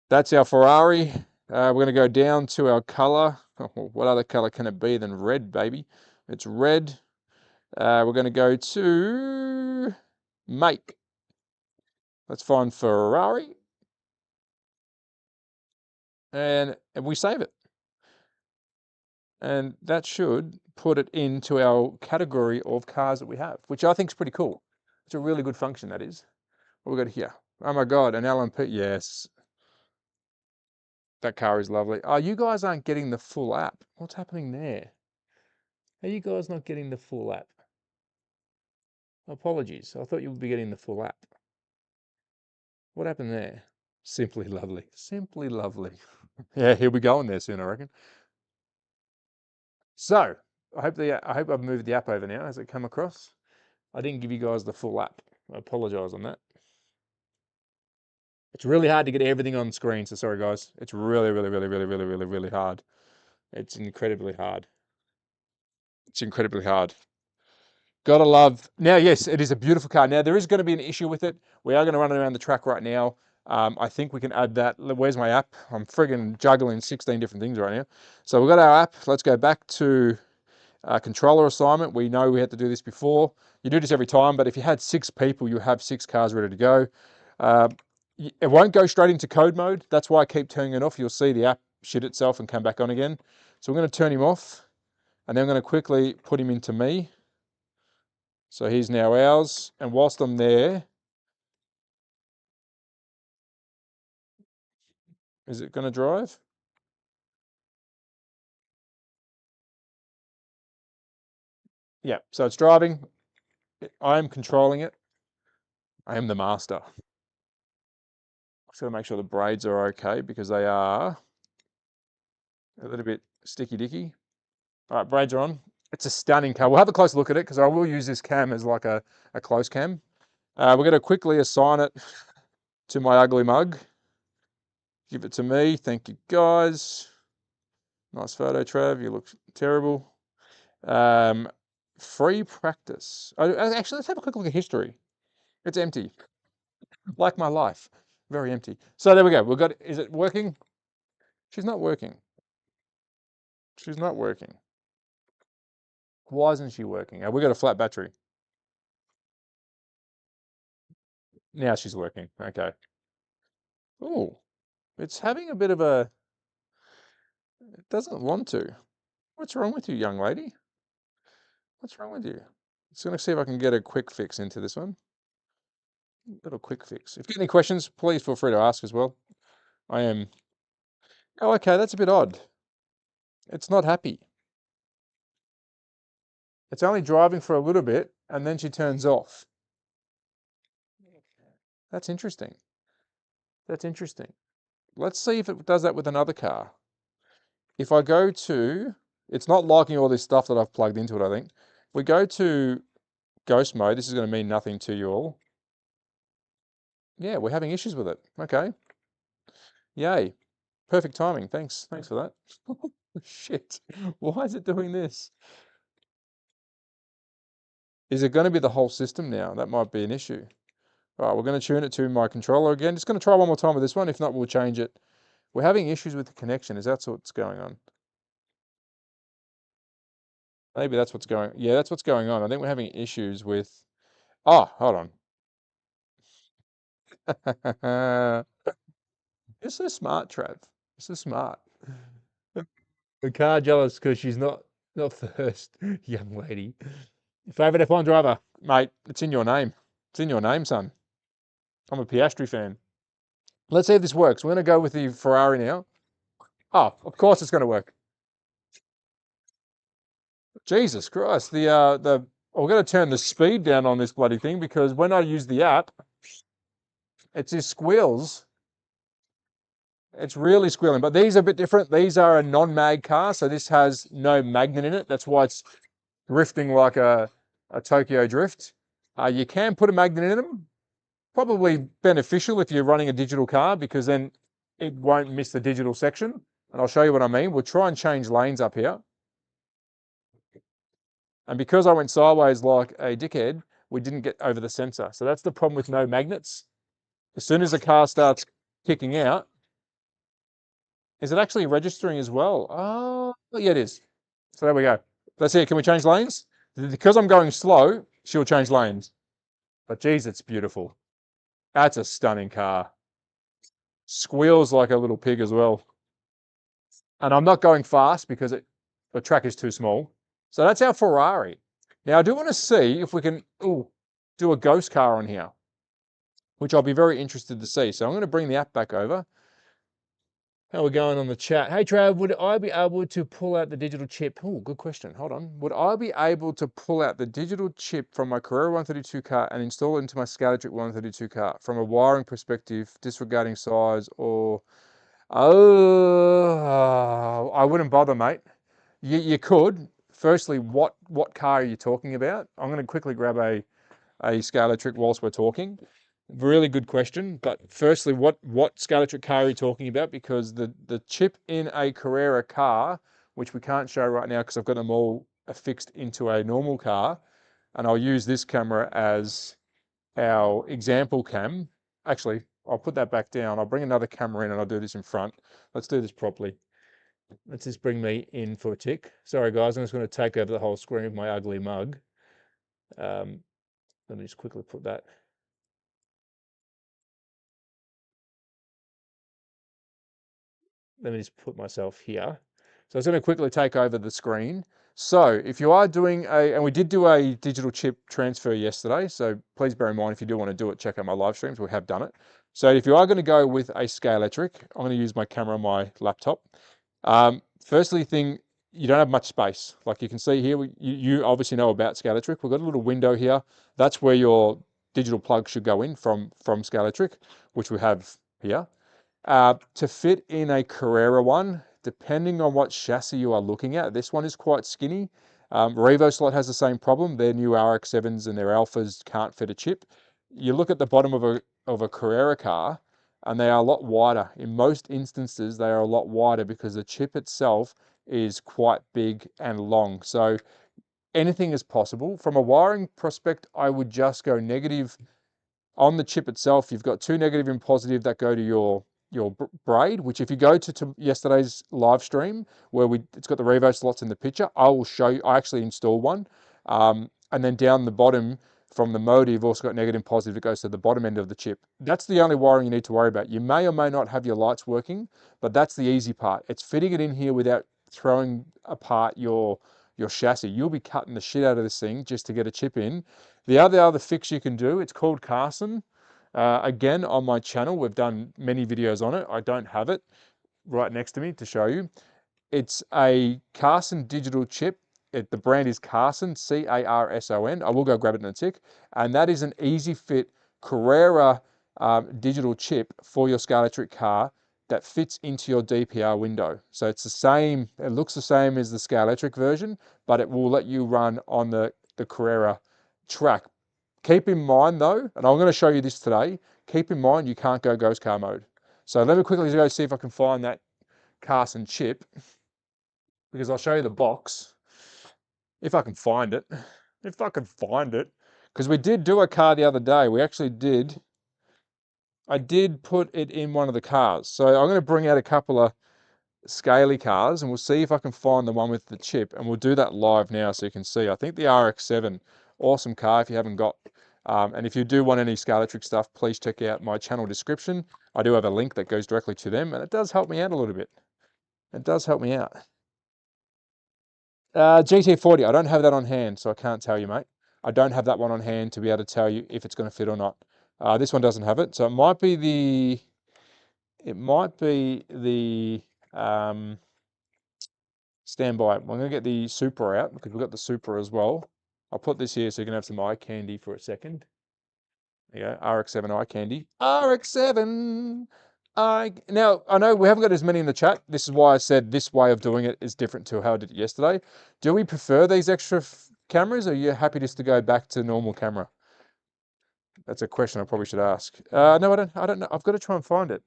That's our Ferrari. We're going to go down to our color. What other color can it be than red, baby? It's red. We're going to go to make. Let's find Ferrari. And we save it. And that should put it into our category of cars that we have, which I think is pretty cool. It's a really good function, that is. What we got here? Oh my God, an LMP. Yes. That car is lovely. Oh, you guys aren't getting the full app. What's happening there? Are you guys not getting the full app? Apologies. I thought you would be getting the full app. What happened there? Simply lovely. Simply lovely. Yeah, he'll be going there soon, I reckon. So, I hope I've moved the app over now. Has it come across? I didn't give you guys the full app. I apologize on that. It's really hard to get everything on screen, so sorry guys. It's really, really, really, really, really, really, really hard. It's incredibly hard. It's incredibly hard. Gotta love. Now, yes, it is a beautiful car. Now, there is going to be an issue with it. We are going to run it around the track right now. I think we can add that. Where's my app? I'm friggin' juggling 16 different things right now. So we've got our app. Let's go back to controller assignment. We know we had to do this before. You do this every time, but if you had 6 people, you have 6 cars ready to go. It won't go straight into code mode. That's why I keep turning it off. You'll see the app shit itself and come back on again. So we're going to turn him off, and then I'm going to quickly put him into me. So he's now ours, and whilst I'm there, is it going to drive? Yeah, so it's driving. I am controlling it. I am the master. Just got to make sure the braids are okay because they are a little bit sticky dicky. All right, braids are on. It's a stunning car. We'll have a close look at it because I will use this cam as like a close cam. We're going to quickly assign it to my ugly mug. Give it to me. Thank you, guys. Nice photo, Trav. You look terrible. Free practice. Actually, let's have a quick look at history. It's empty. Like my life. Very empty. So there we go. We've got, is it working? She's not working. She's not working. Why isn't she working? We got a flat battery. Now she's working. Okay. Oh, it's having a bit of a, it doesn't want to. What's wrong with you, young lady? What's wrong with you? Just going to see if I can get a quick fix into this one. Little quick fix. If you get any questions, please feel free to ask as well. I am. Oh, okay. That's a bit odd. It's not happy. It's only driving for a little bit and then she turns off. That's interesting. That's interesting. Let's see if it does that with another car. If I go to, it's not liking all this stuff that I've plugged into it, I think. If we go to ghost mode, this is going to mean nothing to you all. Yeah, we're having issues with it. Okay. Yay. Perfect timing. Thanks. Thanks for that. Shit. Why is it doing this? Is it going to be the whole system now? That might be an issue. All right, we're going to tune it to my controller again. Just going to try one more time with this one. If not, we'll change it. We're having issues with the connection. Is that what's going on? Maybe that's what's going on. Yeah, that's what's going on. I think we're having issues with... Oh, hold on. You're so smart, Trav. You're so smart. The car jealous because she's not first, young lady. Favorite F1 driver? Mate, it's in your name. It's in your name, son. I'm a Piastri fan. Let's see if this works. We're going to go with the Ferrari now. Oh, of course it's going to work. Jesus Christ. We're going to turn the speed down on this bloody thing because when I use the app, it just squeals. It's really squealing, but these are a bit different. These are a non-mag car, so this has no magnet in it. That's why it's drifting like a Tokyo drift. You can put a magnet in them. Probably beneficial if you're running a digital car because then it won't miss the digital section. And I'll show you what I mean. We'll try and change lanes up here. And because I went sideways like a dickhead, we didn't get over the sensor. So that's the problem with no magnets. As soon as the car starts kicking out, is it actually registering as well? Oh, yeah, it is. So there we go. Let's see, can we change lanes? Because I'm going slow, she'll change lanes. But geez, it's beautiful. That's a stunning car. Squeals like a little pig as well. And I'm not going fast because the track is too small. So that's our Ferrari. Now I do want to see if we can do a ghost car on here, which I'll be very interested to see. So I'm going to bring the app back over. How are we going on the chat? Hey Trav, would I be able to pull out the digital chip? Oh, good question. Hold on. Would I be able to pull out the digital chip from my Carrera 132 car and install it into my Scalatric 132 car from a wiring perspective, disregarding size or... Oh, I wouldn't bother, mate. You could. Firstly, what car are you talking about? I'm going to quickly grab a Scalatric whilst we're talking. Really good question. But firstly, what Scalatric car are you talking about? Because the chip in a Carrera car, which we can't show right now because I've got them all affixed into a normal car, and I'll use this camera as our example cam. Actually, I'll put that back down. I'll bring another camera in and I'll do this in front. Let's do this properly. Let's just bring me in for a tick. Sorry guys, I'm just going to take over the whole screen with my ugly mug. Let me just quickly put that. Let me just put myself here. So I was going to quickly take over the screen. So if you are doing and we did do a digital chip transfer yesterday, so please bear in mind if you do want to do it, check out my live streams, we have done it. So if you are going to go with a Scalatric, I'm going to use my camera on my laptop. Firstly thing, you don't have much space. Like you can see here, you obviously know about Scalatric. We've got a little window here. That's where your digital plug should go in from Scalatric, which we have here. To fit in a Carrera one, depending on what chassis you are looking at, this one is quite skinny. Revo Slot has the same problem. Their new RX-7s and their Alphas can't fit a chip. You look at the bottom of a Carrera car, and they are a lot wider. In most instances, they are a lot wider because the chip itself is quite big and long. So anything is possible. From a wiring prospect, I would just go negative. On the chip itself, you've got two negative and positive that go to your braid, which if you go to yesterday's live stream where it's got the Revo slots in the picture, I will show you. I actually installed one. And then down the bottom from the motor, you've also got negative and positive that goes to the bottom end of the chip. That's the only wiring you need to worry about. You may or may not have your lights working, but that's the easy part. It's fitting it in here without throwing apart your chassis. You'll be cutting the shit out of this thing just to get a chip in. The other fix you can do, it's called Carson. Again, on my channel, we've done many videos on it. I don't have it right next to me to show you. It's a Carson digital chip. The brand is Carson, C-A-R-S-O-N. I will go grab it in a tick. And that is an easy fit Carrera digital chip for your Scalatric car that fits into your DPR window. So it's the same, it looks the same as the Scalatric version, but it will let you run on the Carrera track. Keep in mind though, and I'm going to show you this today, keep in mind you can't go ghost car mode. So let me quickly go see if I can find that Carson chip, because I'll show you the box, if I can find it. If I can find it. Because we did do a car the other day. We actually did. I did put it in one of the cars. So I'm going to bring out a couple of scaly cars and we'll see if I can find the one with the chip, and we'll do that live now so you can see. I think the RX-7, awesome car if you haven't got. And if you do want any Scalatric stuff, please check out my channel description. I do have a link that goes directly to them, and it does help me out a little bit. It does help me out. GT40, I don't have that on hand, so I can't tell you, mate. I don't have that one on hand to be able to tell you if it's going to fit or not. This one doesn't have it, so it might be the standby. I'm going to get the Supra out because we've got the Supra as well. I'll put this here so you can have some eye candy for a second. There you go, RX-7 eye candy. RX-7 Now, I know we haven't got as many in the chat. This is why I said this way of doing it is different to how I did it yesterday. Do we prefer these extra cameras, or are you happy just to go back to normal camera? That's a question I probably should ask. No, I don't know. I've got to try and find it.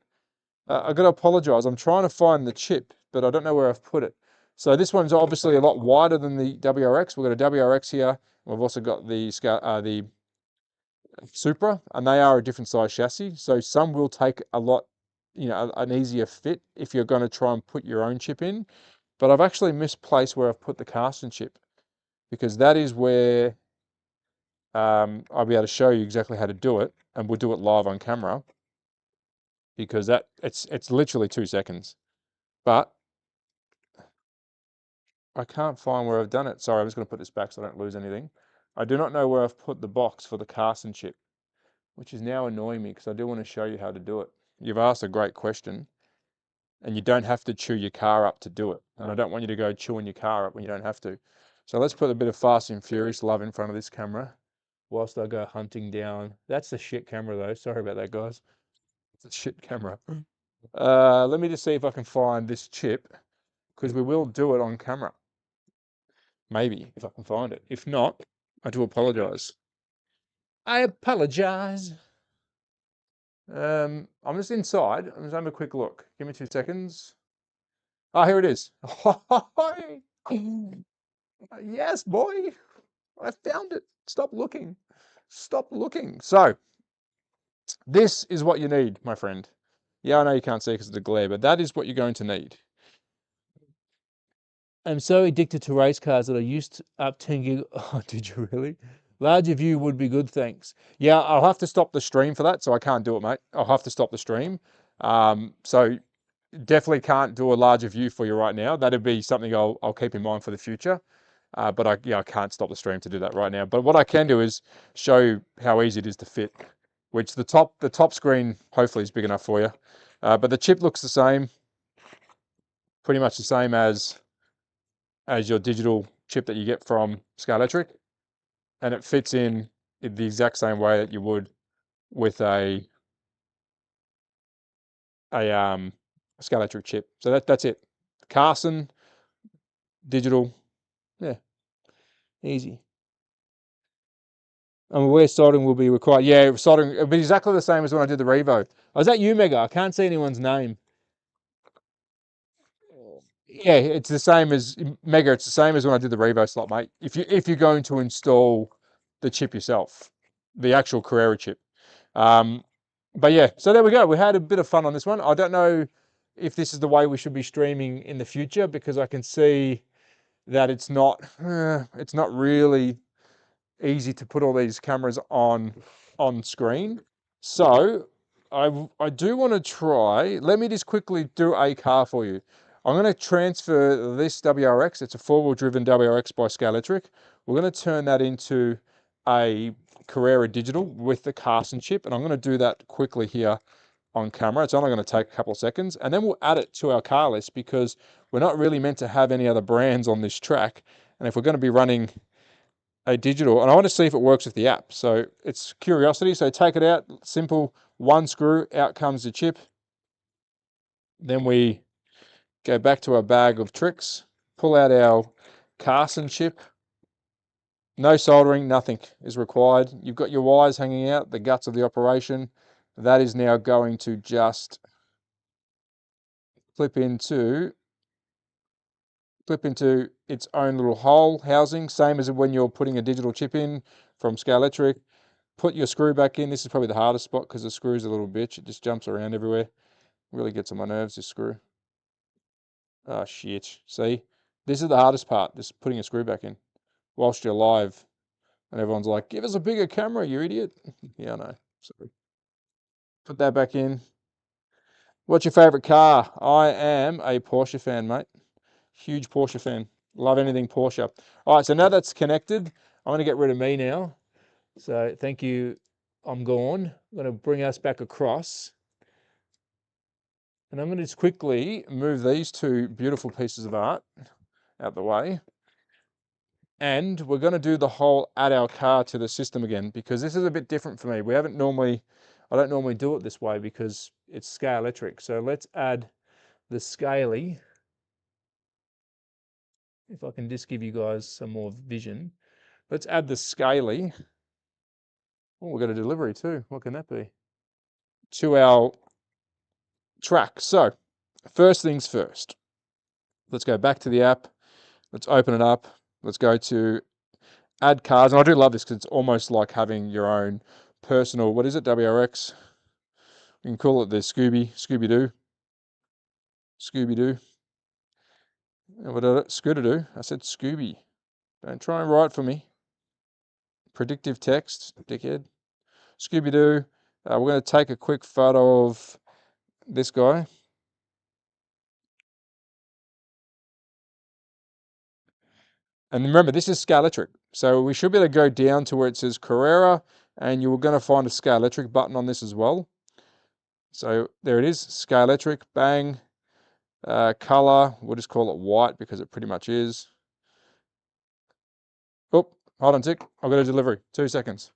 I've got to apologise. I'm trying to find the chip, but I don't know where I've put it. So this one's obviously a lot wider than the WRX. We've got a WRX here. We've also got the Supra, and they are a different size chassis. So some will take a lot, an easier fit if you're going to try and put your own chip in. But I've actually misplaced where I've put the casting chip, because that is where I'll be able to show you exactly how to do it, and we'll do it live on camera, because it's literally 2 seconds. But I can't find where I've done it. Sorry, I'm just going to put this back so I don't lose anything. I do not know where I've put the box for the casting chip, which is now annoying me because I do want to show you how to do it. You've asked a great question, and you don't have to chew your car up to do it. And I don't want you to go chewing your car up when you don't have to. So let's put a bit of Fast and Furious love in front of this camera whilst I go hunting down. That's a shit camera though. Sorry about that, guys. It's a shit camera. Let me just see if I can find this chip, because we will do it on camera. Maybe, if I can find it. If not, I do apologise. I apologise. I'm just inside. I'm just having a quick look. Give me 2 seconds. Oh, here it is. Yes, boy. I found it. Stop looking. Stop looking. So, this is what you need, my friend. Yeah, I know you can't see because of the glare, but that is what you're going to need. I'm so addicted to race cars that I used up 10 gig. Oh, did you really? Larger view would be good, thanks. Yeah, I'll have to stop the stream for that, so I can't do it, mate. I'll have to stop the stream. So definitely can't do a larger view for you right now. That'd be something I'll keep in mind for the future. But I can't stop the stream to do that right now. But what I can do is show you how easy it is to fit, which the top screen hopefully is big enough for you. But the chip looks the same, pretty much the same as your digital chip that you get from Scalextric, and it fits in the exact same way that you would with a Scalextric chip. So that's it. Carson, digital, yeah, easy. I'm aware soldering will be required. Yeah, soldering, it'll be exactly the same as when I did the Revo. Oh, is that you, Mega? I can't see anyone's name. Yeah, it's the same as Mega. It's the same as when I did the Revo slot, mate. If you're going to install the chip yourself, the actual Carrera chip. But yeah, so there we go. We had a bit of fun on this one. I don't know if this is the way we should be streaming in the future, because I can see that it's not really easy to put all these cameras on screen. So I do want to try. Let me just quickly do a car for you. I'm going to transfer this WRX. It's a 4-wheel driven WRX by Scalextric. We're going to turn that into a Carrera digital with the Carson chip, and I'm going to do that quickly here on camera. It's only going to take a couple of seconds, and then we'll add it to our car list, because we're not really meant to have any other brands on this track. And if we're going to be running a digital, and I want to see if it works with the app. So it's curiosity. So take it out, simple, one screw, out comes the chip. Then we go back to our bag of tricks, pull out our Carson chip. No soldering, nothing is required. You've got your wires hanging out, the guts of the operation. That is now going to just clip into its own little hole housing, same as when you're putting a digital chip in from Scalextric. Put your screw back in. This is probably the hardest spot because the screw's a little bitch. It just jumps around everywhere. Really gets on my nerves, this screw. Oh, shit. See? This is the hardest part, just putting a screw back in whilst you're live. And everyone's like, give us a bigger camera, you idiot. Yeah, I know. Sorry. Put that back in. What's your favourite car? I am a Porsche fan, mate. Huge Porsche fan. Love anything Porsche. All right, so now that's connected, I'm going to get rid of me now. So thank you. I'm gone. I'm going to bring us back across. And I'm going to just quickly move these two beautiful pieces of art out the way. And we're going to do the whole add our car to the system again, because this is a bit different for me. I don't normally do it this way because it's Scalextric. So let's add the scaly. If I can just give you guys some more vision. Let's add the scaly Oh, we've got a delivery too. What can that be? To our track. So, first things first. Let's go back to the app. Let's open it up. Let's go to add cars. And I do love this because it's almost like having your own personal, what is it, WRX? You can call it the Scooby-Doo. Scooby-Doo. What did it? Scooter-Doo. I said Scooby. Don't try and write for me. Predictive text, dickhead. Scooby-Doo. We're going to take a quick photo of this guy. And remember, this is Scalextric. So we should be able to go down to where it says Carrera, and you're going to find a Scalextric button on this as well. So there it is, Scalextric, bang. Color, we'll just call it white because it pretty much is. Oh, hold on a tick. I've got a delivery. 2 seconds.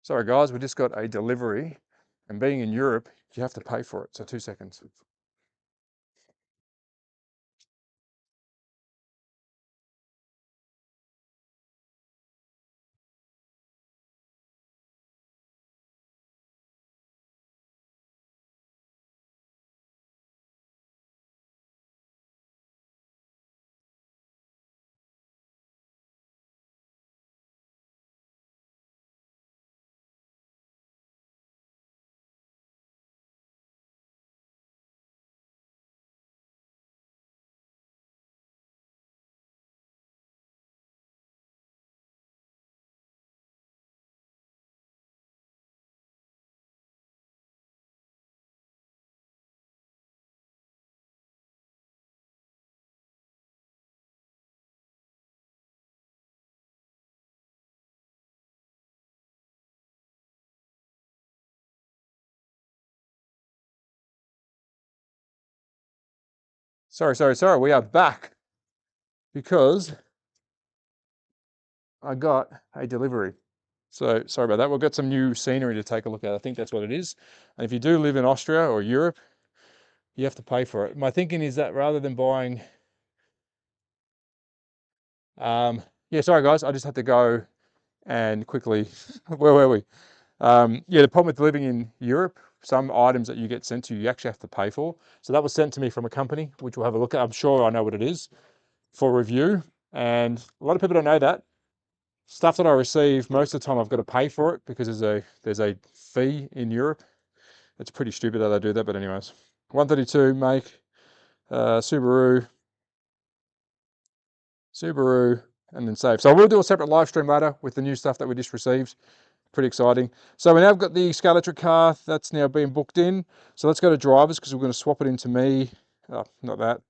Sorry guys, we just got a delivery, and being in Europe, you have to pay for it. So 2 seconds. Sorry. We are back because I got a delivery. So sorry about that. We've got some new scenery to take a look at. I think that's what it is. And if you do live in Austria or Europe, you have to pay for it. My thinking is that rather than buying, yeah, sorry guys, I just had to go and quickly, where were we? Yeah, the problem with living in Europe, some items that you get sent to you, you actually have to pay for. So that was sent to me from a company, which we'll have a look at. I'm sure I know what it is for review. And a lot of people don't know that. Stuff that I receive, most of the time I've got to pay for it because there's a fee in Europe. It's pretty stupid that they do that, but anyways. 132, make, Subaru, and then save. So I will do a separate live stream later with the new stuff that we just received. Pretty exciting. So we now got the Scalextric car that's now been booked in. So let's go to drivers because we're going to swap it into me. Oh, not that.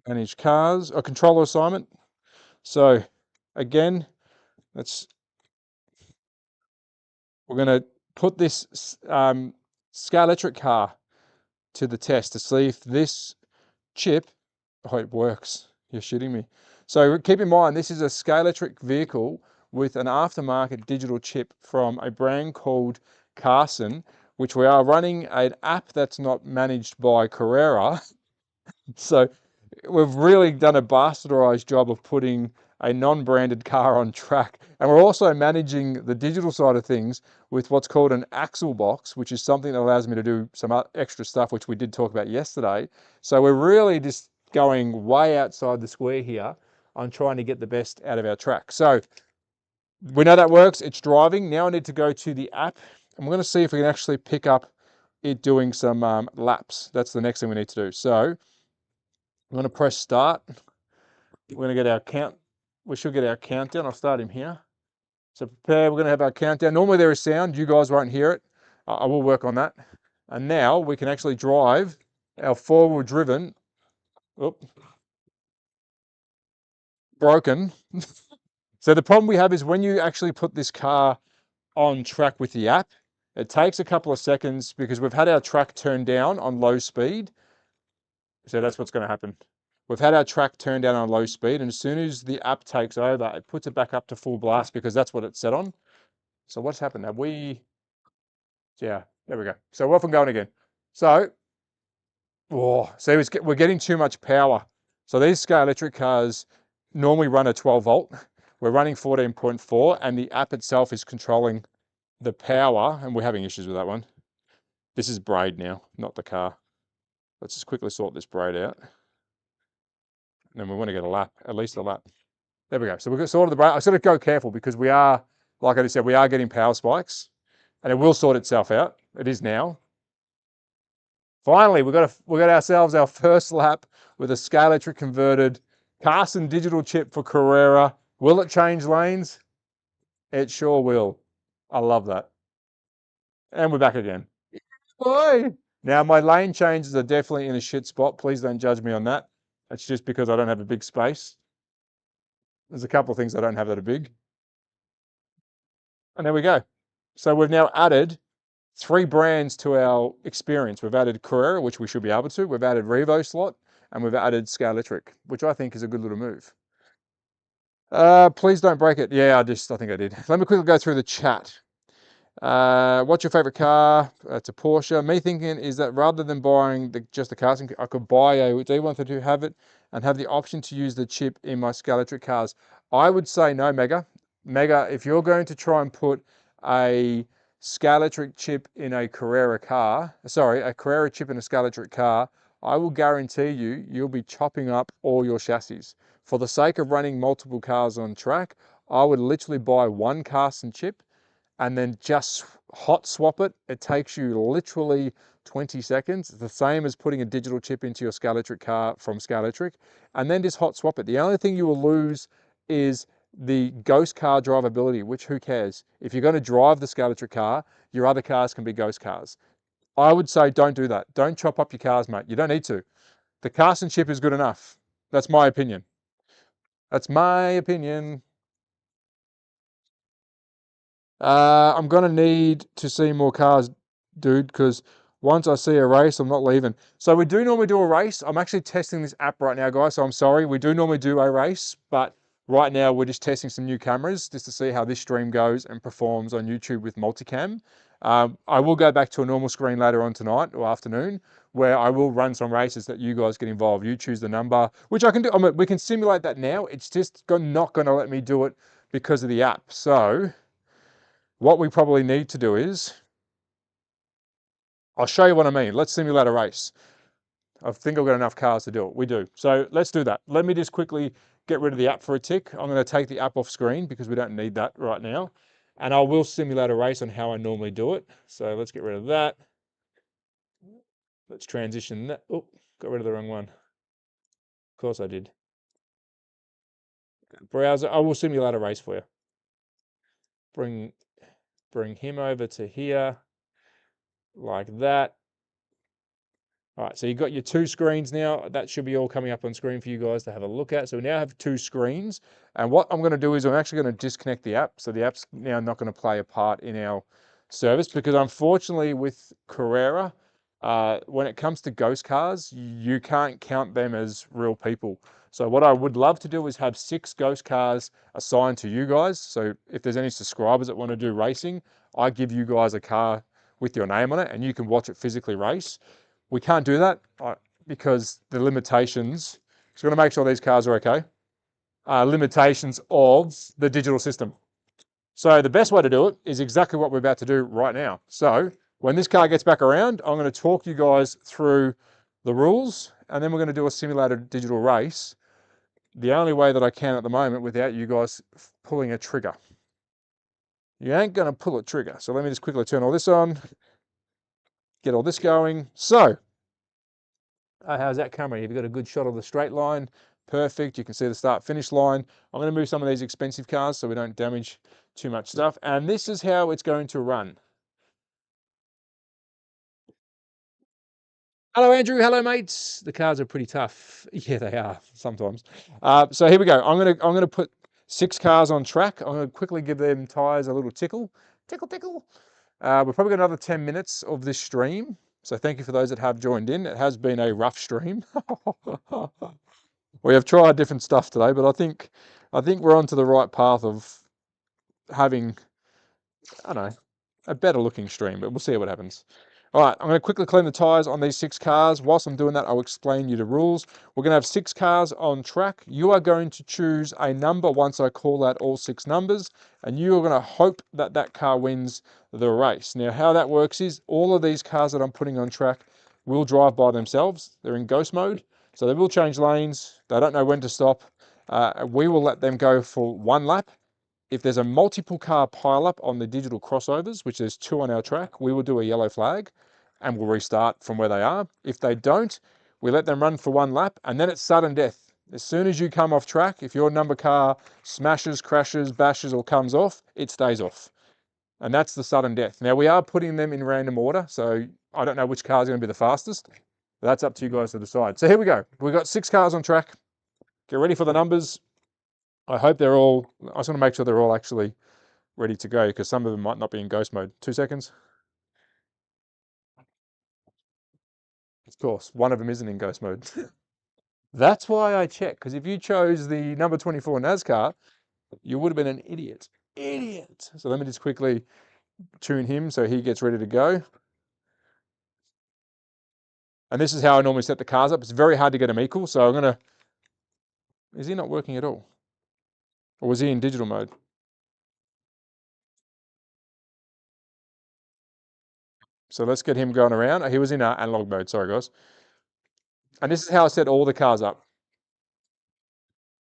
Manage cars, a controller assignment. So again, we're going to put this Scalextric car to the test to see if this chip, oh, it works. You're shitting me. So keep in mind, this is a Scalextric vehicle with an aftermarket digital chip from a brand called Carson, which we are running an app that's not managed by Carrera. So we've really done a bastardized job of putting a non-branded car on track. And we're also managing the digital side of things with what's called an axle box, which is something that allows me to do some extra stuff, which we did talk about yesterday. So we're really just going way outside the square here on trying to get the best out of our track. So we know that works. It's driving. Now I need to go to the app. I'm going to see if we can actually pick up it doing some laps. That's the next thing we need to do. So I'm going to press start. We're going to get our count we should get our countdown. I'll start him here. So prepare, we're going to have our countdown. Normally there is sound, you guys won't hear it. I will work on that. And now we can actually drive our four-wheel driven, broken. So the problem we have is when you actually put this car on track with the app, it takes a couple of seconds because we've had our track turned down on low speed. So that's what's going to happen. We've had our track turned down on low speed, and as soon as the app takes over, it puts it back up to full blast because that's what it's set on. So what's happened? Have we... Yeah, there we go. So we're off and going again. So, see, we're getting too much power. So these Scale Electric cars normally run a 12 volt. We're running 14.4, and the app itself is controlling the power, and we're having issues with that one. This is braid now, not the car. Let's just quickly sort this braid out. And then we want to get a lap, at least a lap. There we go. So we've got sorted the braid. I sort of go careful because we are, like I just said, we are getting power spikes, and it will sort itself out. It is now. Finally, we got ourselves our first lap with a Scale Electric converted Aston digital chip for Carrera. Will it change lanes? It sure will. I love that. And we're back again. Boy. Now my lane changes are definitely in a shit spot. Please don't judge me on that. It's just because I don't have a big space. There's a couple of things I don't have that are big. And there we go. So we've now added 3 brands to our experience. We've added Carrera, which we should be able to. We've added Revo slot, and we've added Scale Electric, which I think is a good little move. Please don't break it. Yeah, I think I did. Let me quickly go through the chat. What's your favorite car? It's a Porsche. Me thinking is that rather than buying just the casting, I could buy a D132, have it, and have the option to use the chip in my Scale Electric cars. I would say no, Mega. Mega, if you're going to try and put a Scale Electric chip in a Carrera car, a Carrera chip in a Scale Electric car, I will guarantee you'll be chopping up all your chassis. For the sake of running multiple cars on track, I would literally buy one casting chip and then just hot swap it. It takes you literally 20 seconds. It's the same as putting a digital chip into your Scale Electric car from Scale Electric, and then just hot swap it. The only thing you will lose is the ghost car drivability, which who cares? If you're going to drive the Scale Electric car, your other cars can be ghost cars. I would say don't do that. Don't chop up your cars, mate. You don't need to. The casting chip is good enough. That's my opinion. That's my opinion. I'm going to need to see more cars, dude, because once I see a race, I'm not leaving. So we do normally do a race. I'm actually testing this app right now, guys, so I'm sorry. We do normally do a race, but right now we're just testing some new cameras just to see how this stream goes and performs on YouTube with multicam. I will go back to a normal screen later on tonight or afternoon where I will run some races that you guys get involved. You choose the number, which I can do. I mean, we can simulate that now. It's just not going to let me do it because of the app. So what we probably need to do is, I'll show you what I mean. Let's simulate a race. I think I've got enough cars to do it. We do. So let's do that. Let me just quickly get rid of the app for a tick. I'm going to take the app off screen because we don't need that right now. And I will simulate a race on how I normally do it. So let's get rid of that. Let's transition that. Oh, got rid of the wrong one. Of course I did. Browser. I will simulate a race for you. Bring him over to here like that. All right, so you've got your 2 screens now. That should be all coming up on screen for you guys to have a look at. So we now have 2 screens. And what I'm going to do is I'm actually going to disconnect the app. So the app's now not going to play a part in our service because unfortunately with Carrera, when it comes to ghost cars, you can't count them as real people. So what I would love to do is have 6 ghost cars assigned to you guys. So if there's any subscribers that want to do racing, I give you guys a car with your name on it and you can watch it physically race. We can't do that because the limitations, so we're going to make sure these cars are okay, limitations of the digital system. So the best way to do it is exactly what we're about to do right now. So when this car gets back around, I'm going to talk you guys through the rules, and then we're going to do a simulated digital race. The only way that I can at the moment without you guys pulling a trigger. You ain't going to pull a trigger. So let me just quickly turn all this on. Get all this going. So, how's that camera? Have you got a good shot of the straight line? Perfect. You can see the start finish line. I'm going to move some of these expensive cars so we don't damage too much stuff. And this is how it's going to run. Hello, Andrew. Hello, mates. The cars are pretty tough. Yeah, they are sometimes. So here we go. I'm gonna put 6 cars on track. I'm gonna quickly give them tyres a little tickle, tickle, tickle. We've probably got another 10 minutes of this stream. So thank you for those that have joined in. It has been a rough stream. We have tried different stuff today, but I think we're onto the right path of having, I don't know, a better looking stream, but we'll see what happens. All right, I'm going to quickly clean the tyres on these 6 cars. Whilst I'm doing that, I'll explain you the rules. We're going to have 6 cars on track. You are going to choose a number once I call out all 6 numbers, and you are going to hope that that car wins the race. Now, how that works is all of these cars that I'm putting on track will drive by themselves. They're in ghost mode, so they will change lanes. They don't know when to stop. We will let them go for 1 lap. If there's a multiple car pileup on the digital crossovers, which there's 2 on our track, we will do a yellow flag and we'll restart from where they are. If they don't, we let them run for 1 lap and then it's sudden death. As soon as you come off track, if your number car smashes, crashes, bashes, or comes off, it stays off. And that's the sudden death. Now, we are putting them in random order, so I don't know which car is going to be the fastest. That's up to you guys to decide. So here we go. We've got 6 cars on track. Get ready for the numbers. I hope they're all, I just want to make sure they're all actually ready to go because some of them might not be in ghost mode. 2 seconds. Of course, one of them isn't in ghost mode. That's why I check, because if you chose the number 24 NASCAR, you would have been an idiot. Idiot. So let me just quickly tune him so he gets ready to go. And this is how I normally set the cars up. It's very hard to get them equal, so I'm going to... Is he not working at all? Or was he in digital mode? So let's get him going around. He was in analog mode, sorry guys. And this is how I set all the cars up.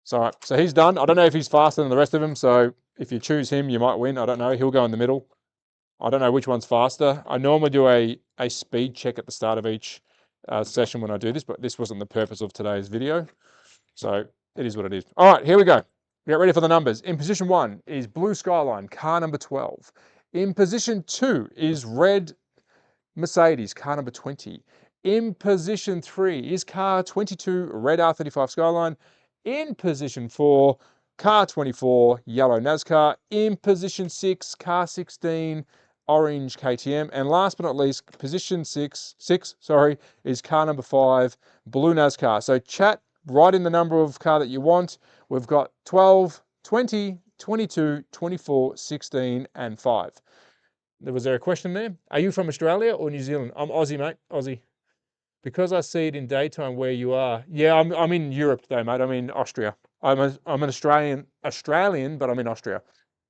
So he's done. I don't know if he's faster than the rest of them, so if you choose him, you might win. I don't know. He'll go in the middle. I don't know which one's faster. I normally do a speed check at the start of each session when I do this, but this wasn't the purpose of today's video. So it is what it is. All right, here we go. Get ready for the numbers. In position 1 is Blue Skyline, car number 12. In position 2 is Red Mercedes, car number 20. In position 3 is car 22, Red R35 Skyline. In position 4, car 24, yellow NASCAR. In position 6, car 16, orange KTM. And last but not least, position 6 is car number 5, blue NASCAR. So chat, write in the number of car that you want. We've got 12, 20, 22, 24, 16, and 5. Was there a question there? Are you from Australia or New Zealand? I'm Aussie, mate. Aussie. Because I see it in daytime where you are. Yeah, I'm in Europe today, mate. I'm in Austria. I'm an Australian, but I'm in Austria.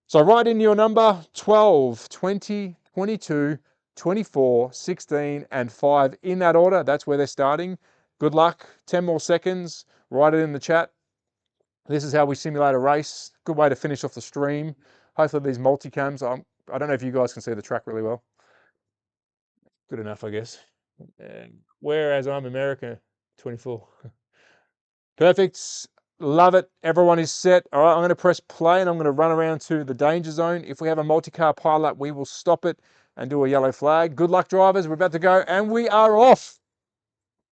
So write in your number 12, 20, 22, 24, 16, and 5 in that order. That's where they're starting. Good luck. 10 more seconds. Write it in the chat. This is how we simulate a race. Good way to finish off the stream. Hopefully these multicams, I don't know if you guys can see the track really well. Good enough, I guess. And whereas I'm America, 24. Perfect. Love it. Everyone is set. All right, I'm going to press play and I'm going to run around to the danger zone. If we have a multi-car pileup, we will stop it and do a yellow flag. Good luck, drivers. We're about to go and we are off.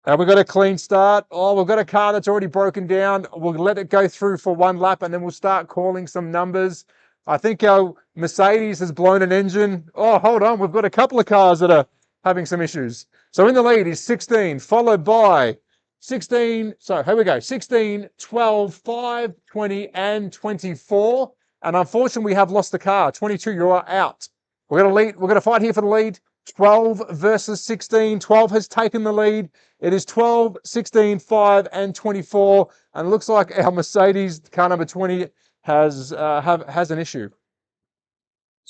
And we've got a clean start. Oh, we've got a car that's already broken down. We'll let it go through for 1 lap and then we'll start calling some numbers. I think our Mercedes has blown an engine. Oh, hold on. We've got a couple of cars that are having some issues. So in the lead is 16, followed by 16. So here we go. 16, 12, 5, 20, and 24. And unfortunately, we have lost the car. 22, you're out. We're going to lead. We're going to fight here for the lead. 12 versus 16. 12 has taken the lead. It is 12, 16, 5, and 24. And it looks like our Mercedes, car number 20, has an issue.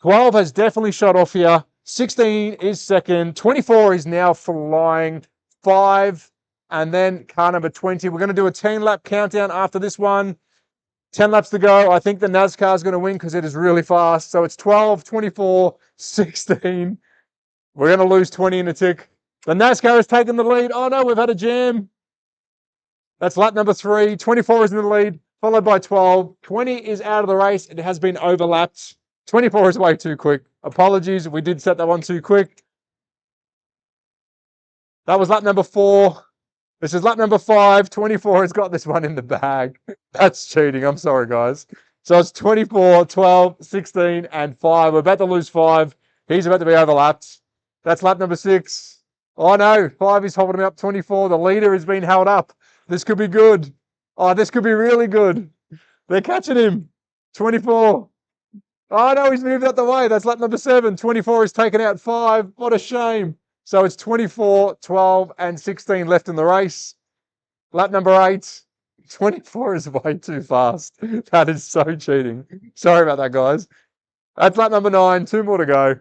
12 has definitely shut off here. 16 is second. 24 is now flying. 5, and then car number 20. We're going to do a 10-lap countdown after this one. 10 laps to go. I think the NASCAR is going to win because it is really fast. So it's 12, 24, 16. We're going to lose 20 in a tick. The NASCAR has taken the lead. Oh no, we've had a jam. That's lap number 3. 24 is in the lead, followed by 12. 20 is out of the race. It has been overlapped. 24 is way too quick. Apologies, we did set that one too quick. That was lap number 4. This is lap number 5. 24 has got this one in the bag. That's cheating. I'm sorry, guys. So it's 24, 12, 16, and 5. We're about to lose 5. He's about to be overlapped. That's lap number 6. Oh, no. 5 is holding him up. 24. The leader is being held up. This could be good. Oh, this could be really good. They're catching him. 24. Oh, no, he's moved out the way. That's lap number 7. 24 is taken out 5. What a shame. So it's 24, 12, and 16 left in the race. Lap number 8. 24 is way too fast. That is so cheating. Sorry about that, guys. That's lap number 9. 2 more to go.